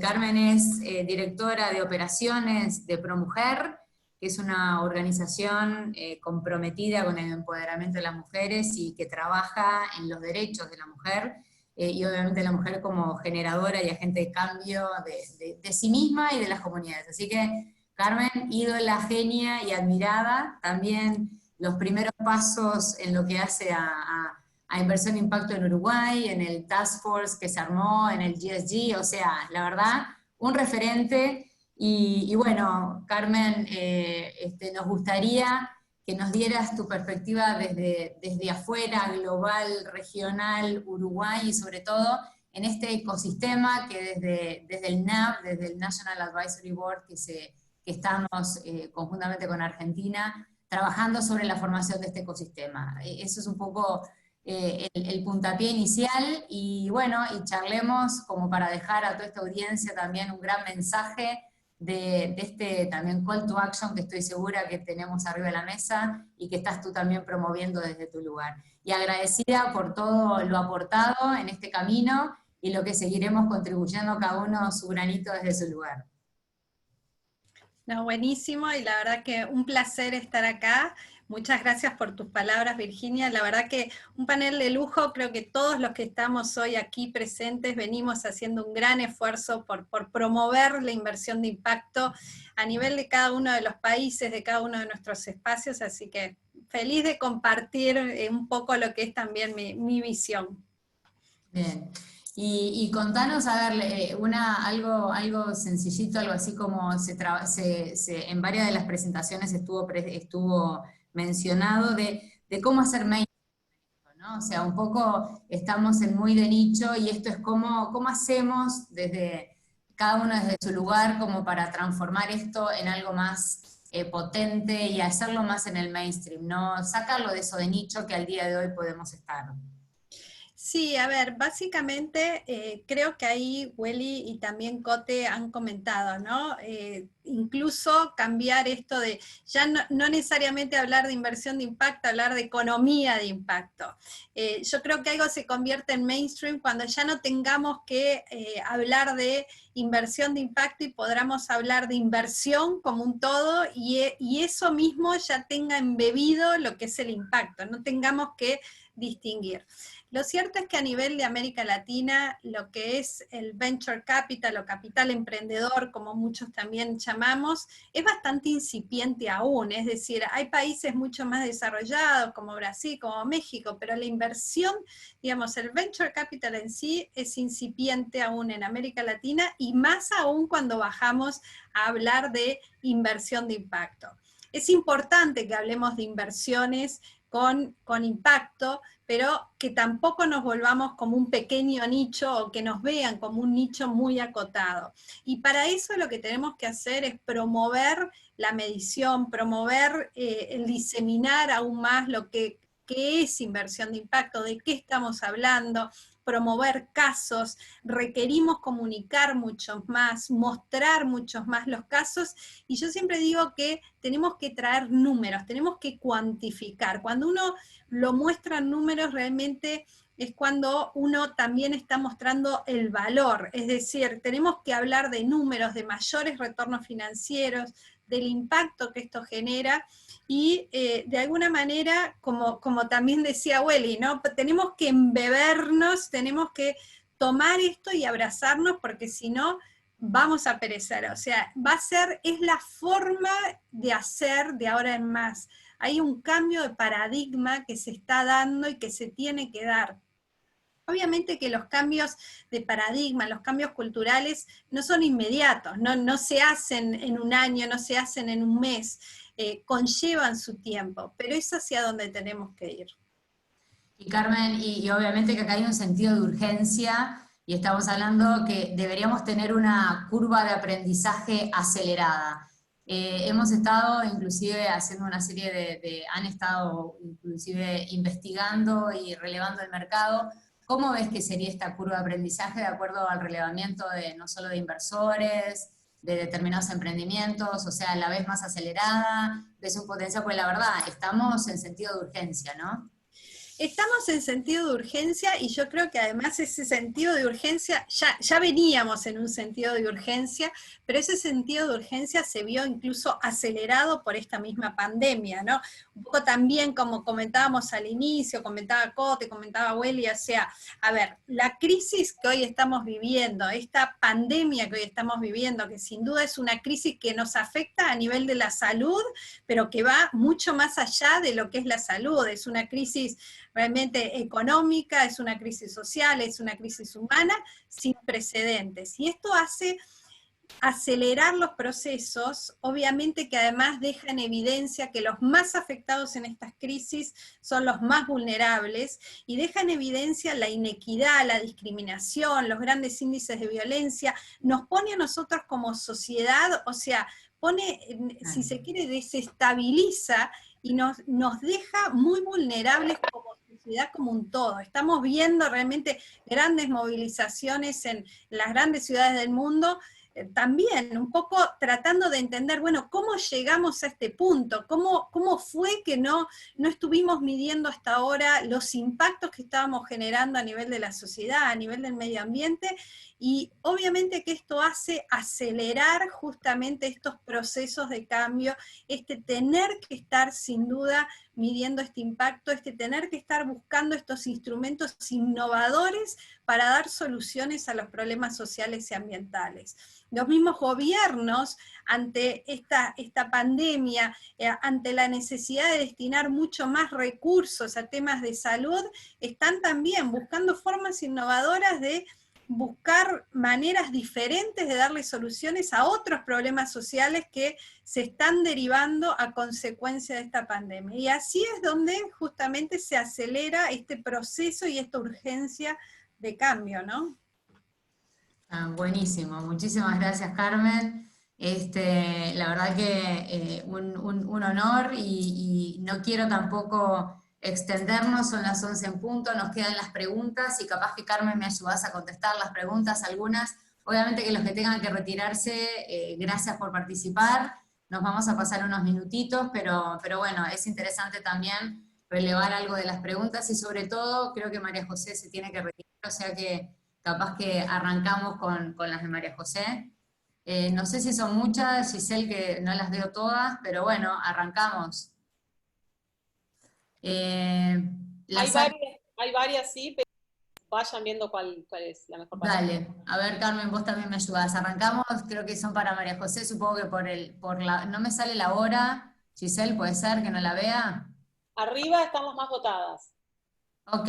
Carmen es directora de operaciones de ProMujer, que es una organización comprometida con el empoderamiento de las mujeres y que trabaja en los derechos de la mujer, y obviamente la mujer como generadora y agente de cambio de sí misma y de las comunidades. Así que Carmen, ídola, genia y admirada, también los primeros pasos en lo que hace a inversión de impacto en Uruguay, en el Task Force que se armó, en el GSG, o sea, la verdad, un referente. Y bueno, Carmen, nos gustaría que nos dieras tu perspectiva desde afuera, global, regional, Uruguay, y sobre todo en este ecosistema que desde el NAB, desde el National Advisory Board, que estamos conjuntamente con Argentina, trabajando sobre la formación de este ecosistema. Eso es un poco el puntapié inicial, y bueno, y charlemos como para dejar a toda esta audiencia también un gran mensaje de este también call to action que estoy segura que tenemos arriba de la mesa y que estás tú también promoviendo desde tu lugar. Y agradecida por todo lo aportado en este camino y lo que seguiremos contribuyendo cada uno su granito desde su lugar. No, buenísimo, y la verdad que un placer estar acá. Muchas gracias por tus palabras, Virginia. La verdad que un panel de lujo. Creo que todos los que estamos hoy aquí presentes venimos haciendo un gran esfuerzo por promover la inversión de impacto a nivel de cada uno de los países, de cada uno de nuestros espacios, así que feliz de compartir un poco lo que es también mi visión. Bien. Y contanos, a ver, algo sencillito, algo así como en varias de las presentaciones estuvo mencionado de cómo hacer mainstream, ¿no? O sea, un poco estamos en muy de nicho, y esto es cómo hacemos desde cada uno desde su lugar como para transformar esto en algo más potente y hacerlo más en el mainstream, ¿no? Sacarlo de eso de nicho que al día de hoy podemos estar. Sí, a ver, básicamente creo que ahí Welly y también Cote han comentado, ¿no? Incluso cambiar esto de, ya no necesariamente hablar de inversión de impacto, hablar de economía de impacto. Yo creo que algo se convierte en mainstream cuando ya no tengamos que hablar de inversión de impacto y podamos hablar de inversión como un todo y eso mismo ya tenga embebido lo que es el impacto, no tengamos que distinguir. Lo cierto es que a nivel de América Latina, lo que es el venture capital o capital emprendedor, como muchos también llamamos, es bastante incipiente aún, es decir, hay países mucho más desarrollados como Brasil, como México, pero la inversión, digamos, el venture capital en sí es incipiente aún en América Latina y más aún cuando bajamos a hablar de inversión de impacto. Es importante que hablemos de inversiones con impacto, pero que tampoco nos volvamos como un pequeño nicho o que nos vean como un nicho muy acotado. Y para eso lo que tenemos que hacer es promover la medición, promover el diseminar aún más lo que es inversión de impacto, de qué estamos hablando, promover casos, requerimos comunicar muchos más, mostrar muchos más los casos, y yo siempre digo que tenemos que traer números, tenemos que cuantificar. Cuando uno lo muestra en números, realmente es cuando uno también está mostrando el valor, es decir, tenemos que hablar de números, de mayores retornos financieros, del impacto que esto genera, y de alguna manera, como también decía Welly, ¿no? Tenemos que embebernos, tenemos que tomar esto y abrazarnos, porque si no, vamos a perecer. O sea, es la forma de hacer de ahora en más. Hay un cambio de paradigma que se está dando y que se tiene que dar. Obviamente que los cambios de paradigma, los cambios culturales no son inmediatos, no se hacen en un año, no se hacen en un mes, conllevan su tiempo, pero es hacia donde tenemos que ir. Y Carmen, y obviamente que acá hay un sentido de urgencia, y estamos hablando que deberíamos tener una curva de aprendizaje acelerada. Hemos estado inclusive haciendo una serie han estado inclusive investigando y relevando el mercado. ¿Cómo ves que sería esta curva de aprendizaje de acuerdo al relevamiento de no solo de inversores, de determinados emprendimientos, o sea, a la vez más acelerada, ves un potencial? Pues la verdad, estamos en sentido de urgencia, ¿no? Estamos en sentido de urgencia, y yo creo que además ese sentido de urgencia, ya veníamos en un sentido de urgencia, pero ese sentido de urgencia se vio incluso acelerado por esta misma pandemia, ¿no? Un poco también como comentábamos al inicio, comentaba Cote, comentaba Welly, o sea, a ver, la crisis que hoy estamos viviendo, esta pandemia que hoy estamos viviendo, que sin duda es una crisis que nos afecta a nivel de la salud, pero que va mucho más allá de lo que es la salud, es una crisis realmente económica, es una crisis social, es una crisis humana sin precedentes. Y esto hace acelerar los procesos, obviamente que además deja en evidencia que los más afectados en estas crisis son los más vulnerables, y deja en evidencia la inequidad, la discriminación, los grandes índices de violencia, nos pone a nosotros como sociedad, o sea, si se quiere, desestabiliza y nos deja muy vulnerables como sociedad como un todo. Estamos viendo realmente grandes movilizaciones en las grandes ciudades del mundo, también un poco tratando de entender, bueno, ¿cómo llegamos a este punto? ¿Cómo fue que no estuvimos midiendo hasta ahora los impactos que estábamos generando a nivel de la sociedad, a nivel del medio ambiente? Y obviamente que esto hace acelerar justamente estos procesos de cambio, tener que estar sin duda midiendo este impacto, tener que estar buscando estos instrumentos innovadores para dar soluciones a los problemas sociales y ambientales. Los mismos gobiernos, ante esta pandemia, ante la necesidad de destinar mucho más recursos a temas de salud, están también buscando formas innovadoras de buscar maneras diferentes de darle soluciones a otros problemas sociales que se están derivando a consecuencia de esta pandemia. Y así es donde justamente se acelera este proceso y esta urgencia de cambio, ¿no? Buenísimo, muchísimas gracias, Carmen. La verdad que un honor, y no quiero tampoco extendernos, son las 11 en punto, nos quedan las preguntas, y capaz que Carmen me ayudás a contestar las preguntas, algunas. Obviamente que los que tengan que retirarse, gracias por participar, nos vamos a pasar unos minutitos, pero bueno, es interesante también relevar algo de las preguntas, y sobre todo creo que María José se tiene que retirar, o sea que capaz que arrancamos con las de María José. No sé si son muchas, Giselle, que no las veo todas, pero bueno, arrancamos. Hay varias, sí, pero vayan viendo cuál es la mejor para Dale, a ver Carmen, vos también me ayudás. Arrancamos, creo que son para María José, supongo que no me sale la hora. Giselle, ¿puede ser que no la vea? Arriba están las más votadas. Ok.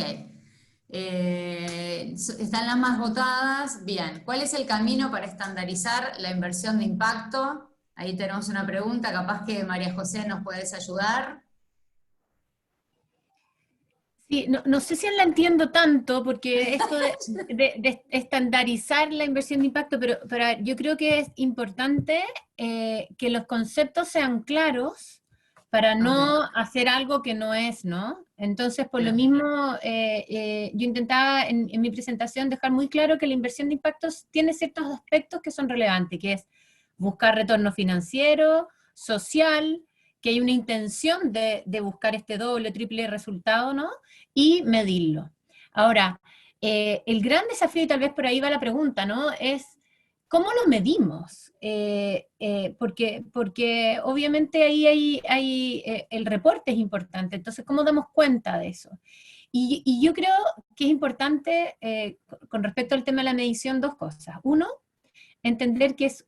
Están las más votadas. Bien, ¿cuál es el camino para estandarizar la inversión de impacto? Ahí tenemos una pregunta, capaz que María José nos puedes ayudar. Sí, no sé si la entiendo tanto, porque esto de estandarizar la inversión de impacto, pero yo creo que es importante que los conceptos sean claros para no hacer algo que no es, ¿no? Entonces, por lo mismo, yo intentaba en mi presentación dejar muy claro que la inversión de impactos tiene ciertos aspectos que son relevantes, que es buscar retorno financiero, social, que hay una intención de buscar este doble, triple resultado, ¿no? Y medirlo. Ahora, el gran desafío, y tal vez por ahí va la pregunta, ¿no? Es, ¿cómo lo medimos? Porque obviamente ahí el reporte es importante, entonces, ¿cómo damos cuenta de eso? Y yo creo que es importante, con respecto al tema de la medición, dos cosas. Uno, entender que es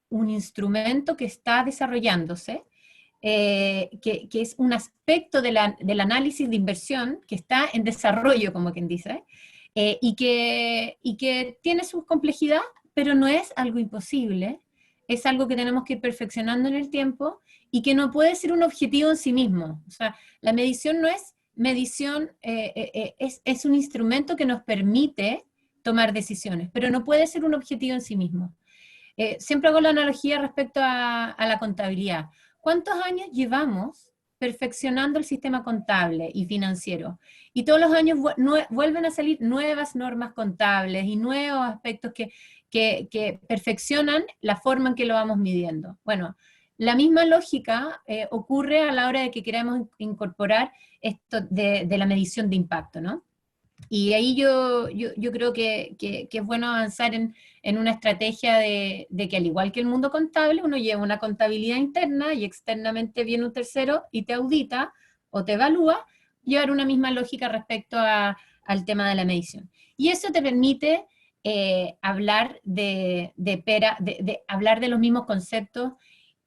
un instrumento que está desarrollándose, que es un aspecto del análisis de inversión que está en desarrollo, como quien dice, y que tiene su complejidad, pero no es algo imposible, es algo que tenemos que ir perfeccionando en el tiempo y que no puede ser un objetivo en sí mismo. O sea, la medición no es medición, es un instrumento que nos permite tomar decisiones, pero no puede ser un objetivo en sí mismo. Siempre hago la analogía respecto a la contabilidad. ¿Cuántos años llevamos perfeccionando el sistema contable y financiero? Y todos los años vuelven a salir nuevas normas contables y nuevos aspectos que perfeccionan la forma en que lo vamos midiendo. Bueno, la misma lógica ocurre a la hora de que queramos incorporar esto de la medición de impacto, ¿no? Y ahí yo creo que es bueno avanzar en una estrategia de que, al igual que el mundo contable, uno lleva una contabilidad interna y externamente viene un tercero y te audita o te evalúa, llevar una misma lógica respecto al tema de la medición. Y eso te permite hablar hablar de los mismos conceptos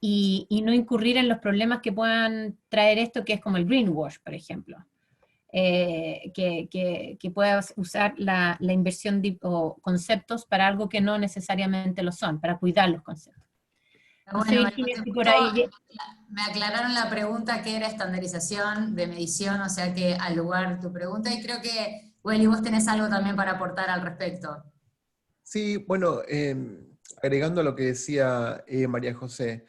y no incurrir en los problemas que puedan traer esto, que es como el greenwash, por ejemplo. Que puedas usar la inversión o conceptos para algo que no necesariamente lo son, para cuidar los conceptos. Bueno, por ahí me aclararon la pregunta, que era estandarización de medición, o sea que al lugar tu pregunta, y creo que, Welly, vos tenés algo también para aportar al respecto. Sí, bueno, agregando a lo que decía María José,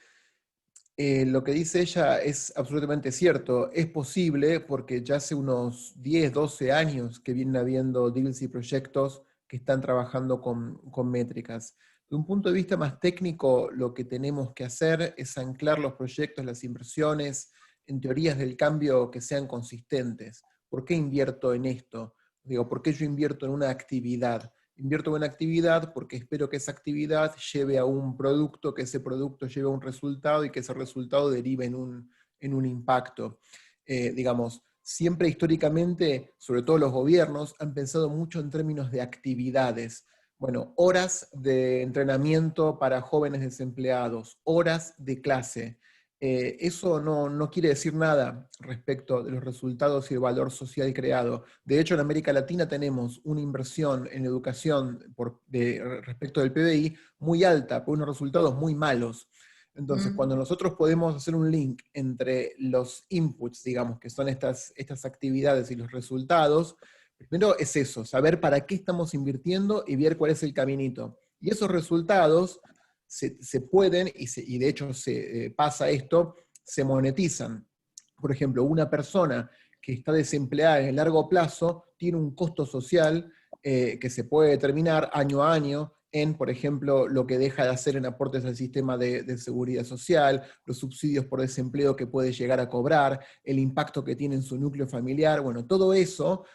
lo que dice ella es absolutamente cierto. Es posible porque ya hace unos 10, 12 años que vienen habiendo deals y proyectos que están trabajando con métricas. De un punto de vista más técnico, lo que tenemos que hacer es anclar los proyectos, las inversiones, en teorías del cambio que sean consistentes. ¿Por qué invierto en esto? Digo, ¿por qué yo invierto en una actividad? Invierto en una actividad porque espero que esa actividad lleve a un producto, que ese producto lleve a un resultado y que ese resultado derive en un impacto. Digamos, siempre históricamente, sobre todo los gobiernos, han pensado mucho en términos de actividades. Bueno, horas de entrenamiento para jóvenes desempleados, horas de clase. Eso no quiere decir nada respecto de los resultados y el valor social creado. De hecho, en América Latina tenemos una inversión en educación respecto del PBI muy alta, por unos resultados muy malos. Entonces, cuando nosotros podemos hacer un link entre los inputs, digamos, que son estas actividades y los resultados, primero es eso, saber para qué estamos invirtiendo y ver cuál es el caminito. Y esos resultados se pueden, y de hecho pasa esto, se monetizan. Por ejemplo, una persona que está desempleada en el largo plazo tiene un costo social que se puede determinar año a año en, por ejemplo, lo que deja de hacer en aportes al sistema de seguridad social, los subsidios por desempleo que puede llegar a cobrar, el impacto que tiene en su núcleo familiar. Bueno, todo eso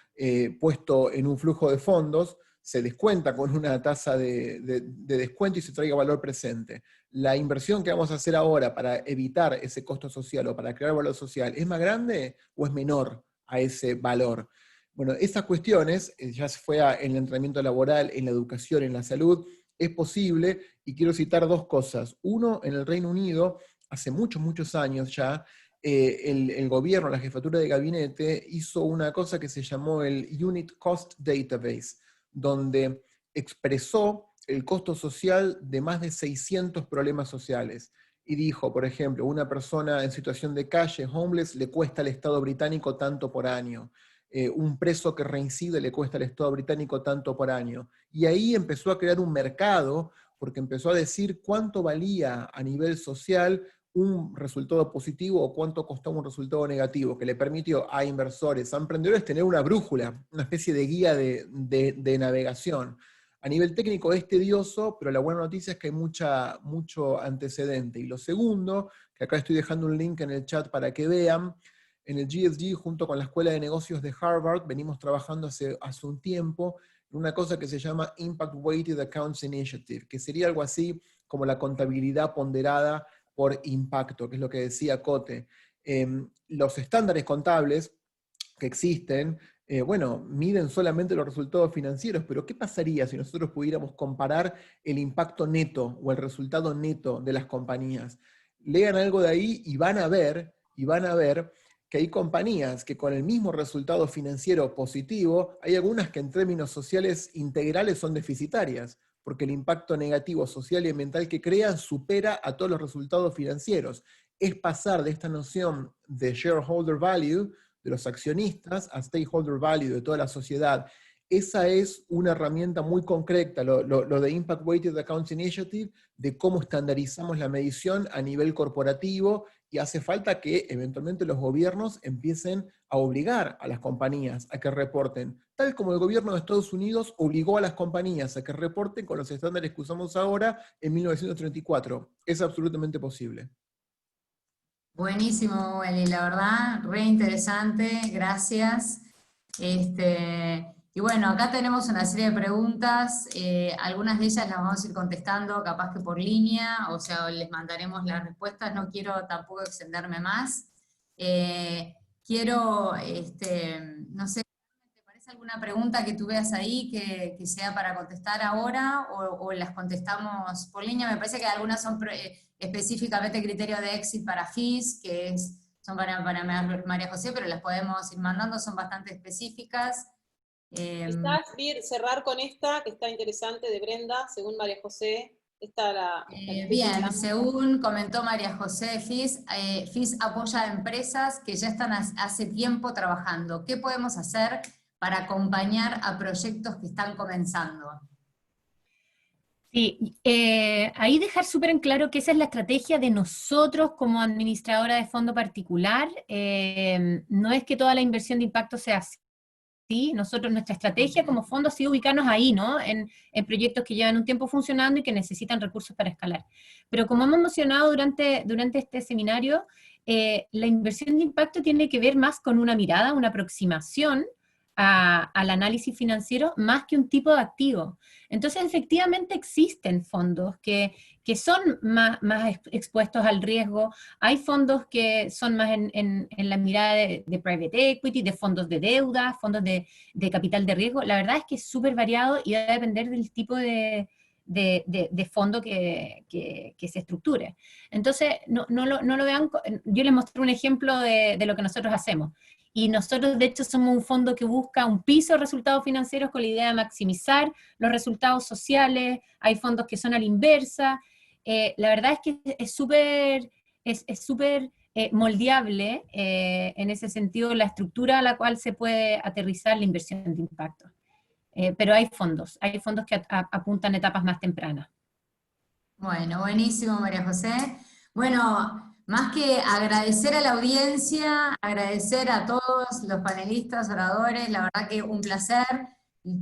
puesto en un flujo de fondos se descuenta con una tasa de descuento y se traiga valor presente. La inversión que vamos a hacer ahora para evitar ese costo social o para crear valor social, ¿es más grande o es menor a ese valor? Bueno, esas cuestiones, ya sea en el entrenamiento laboral, en la educación, en la salud, es posible, y quiero citar dos cosas. Uno, en el Reino Unido, hace muchos años ya, el gobierno, la jefatura de gabinete, hizo una cosa que se llamó el Unit Cost Database, donde expresó el costo social de más de 600 problemas sociales. Y dijo, por ejemplo, una persona en situación de calle, homeless, le cuesta al Estado británico tanto por año. Un preso que reincide le cuesta al Estado británico tanto por año. Y ahí empezó a crear un mercado, porque empezó a decir cuánto valía a nivel social un resultado positivo o cuánto costaba un resultado negativo, que le permitió a inversores, a emprendedores tener una brújula, una especie de guía de navegación. A nivel técnico es tedioso, pero la buena noticia es que hay mucho antecedente. Y lo segundo, que acá estoy dejando un link en el chat para que vean, en el GSG, junto con la Escuela de Negocios de Harvard, venimos trabajando hace un tiempo en una cosa que se llama Impact Weighted Accounts Initiative, que sería algo así como la contabilidad ponderada por impacto, que es lo que decía Cote. Los estándares contables que existen, bueno, miden solamente los resultados financieros, pero ¿qué pasaría si nosotros pudiéramos comparar el impacto neto o el resultado neto de las compañías? Lean algo de ahí y van a ver que hay compañías que con el mismo resultado financiero positivo, hay algunas que en términos sociales integrales son deficitarias, porque el impacto negativo social y ambiental que crean supera a todos los resultados financieros. Es pasar de esta noción de shareholder value, de los accionistas, a stakeholder value, de toda la sociedad. Esa es una herramienta muy concreta, lo de Impact Weighted Accounts Initiative, de cómo estandarizamos la medición a nivel corporativo, y hace falta que eventualmente los gobiernos empiecen a obligar a las compañías a que reporten, tal como el gobierno de Estados Unidos obligó a las compañías a que reporten con los estándares que usamos ahora en 1934. Es absolutamente posible. Buenísimo, Eli, la verdad, re interesante, gracias. Y bueno, acá tenemos una serie de preguntas, algunas de ellas las vamos a ir contestando capaz que por línea, o sea, les mandaremos las respuestas, no quiero tampoco extenderme más. Quiero, no sé, ¿te parece alguna pregunta que tú veas ahí que sea para contestar ahora o las contestamos por línea? Me parece que algunas son específicamente criterio de exit para FIS, son para María José, pero las podemos ir mandando, son bastante específicas. Quizás, Vir, cerrar con esta, que está interesante, de Brenda, según María José. Bien, según comentó María José, FIS apoya a empresas que ya están hace tiempo trabajando. ¿Qué podemos hacer para acompañar a proyectos que están comenzando? Sí, ahí dejar súper en claro que esa es la estrategia de nosotros como administradora de fondo particular. No es que toda la inversión de impacto sea así. Nuestra estrategia como fondo ha sido ubicarnos ahí, ¿no? En proyectos que llevan un tiempo funcionando y que necesitan recursos para escalar. Pero como hemos mencionado durante este seminario, la inversión de impacto tiene que ver más con una mirada, una aproximación al análisis financiero, más que un tipo de activo. Entonces, efectivamente existen fondos que son más expuestos al riesgo. Hay fondos que son más en la mirada de private equity, de fondos de deuda, fondos de capital de riesgo. La verdad es que es súper variado y va a depender del tipo de fondo que se estructure. Entonces, no lo vean. Yo les mostré un ejemplo de lo que nosotros hacemos. Y nosotros, de hecho, somos un fondo que busca un piso de resultados financieros con la idea de maximizar los resultados sociales. Hay fondos que son a la inversa. La verdad es que es súper moldeable en ese sentido la estructura a la cual se puede aterrizar la inversión de impacto. Pero hay fondos que apuntan a etapas más tempranas. Bueno, buenísimo, María José. Bueno, Más que agradecer a la audiencia, agradecer a todos los panelistas, oradores, la verdad que un placer.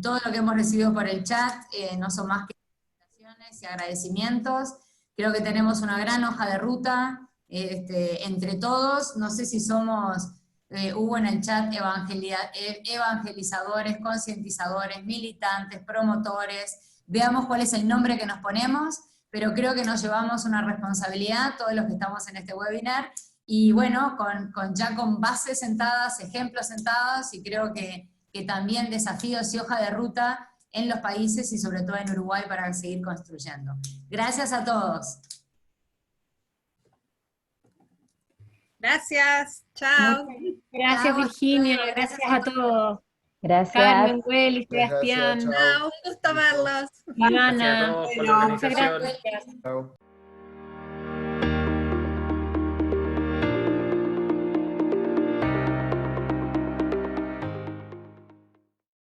Todo lo que hemos recibido por el chat no son más que felicitaciones y agradecimientos. Creo que tenemos una gran hoja de ruta entre todos. No sé si somos, hubo en el chat evangelizadores, concientizadores, militantes, promotores. Veamos cuál es el nombre que nos ponemos, pero creo que nos llevamos una responsabilidad, todos los que estamos en este webinar, y bueno, ya con bases sentadas, ejemplos sentados, y creo que también desafíos y hoja de ruta en los países, y sobre todo en Uruguay, para seguir construyendo. Gracias a todos. Gracias, chao. Gracias, Chao. Virginia, gracias a todos. Gracias. Carmen, Welly, Muchas Sebastián, gracias, chao. Un gusto verlos. Ivana. Gracias a todos por la Muchas organización. gracias. Chao.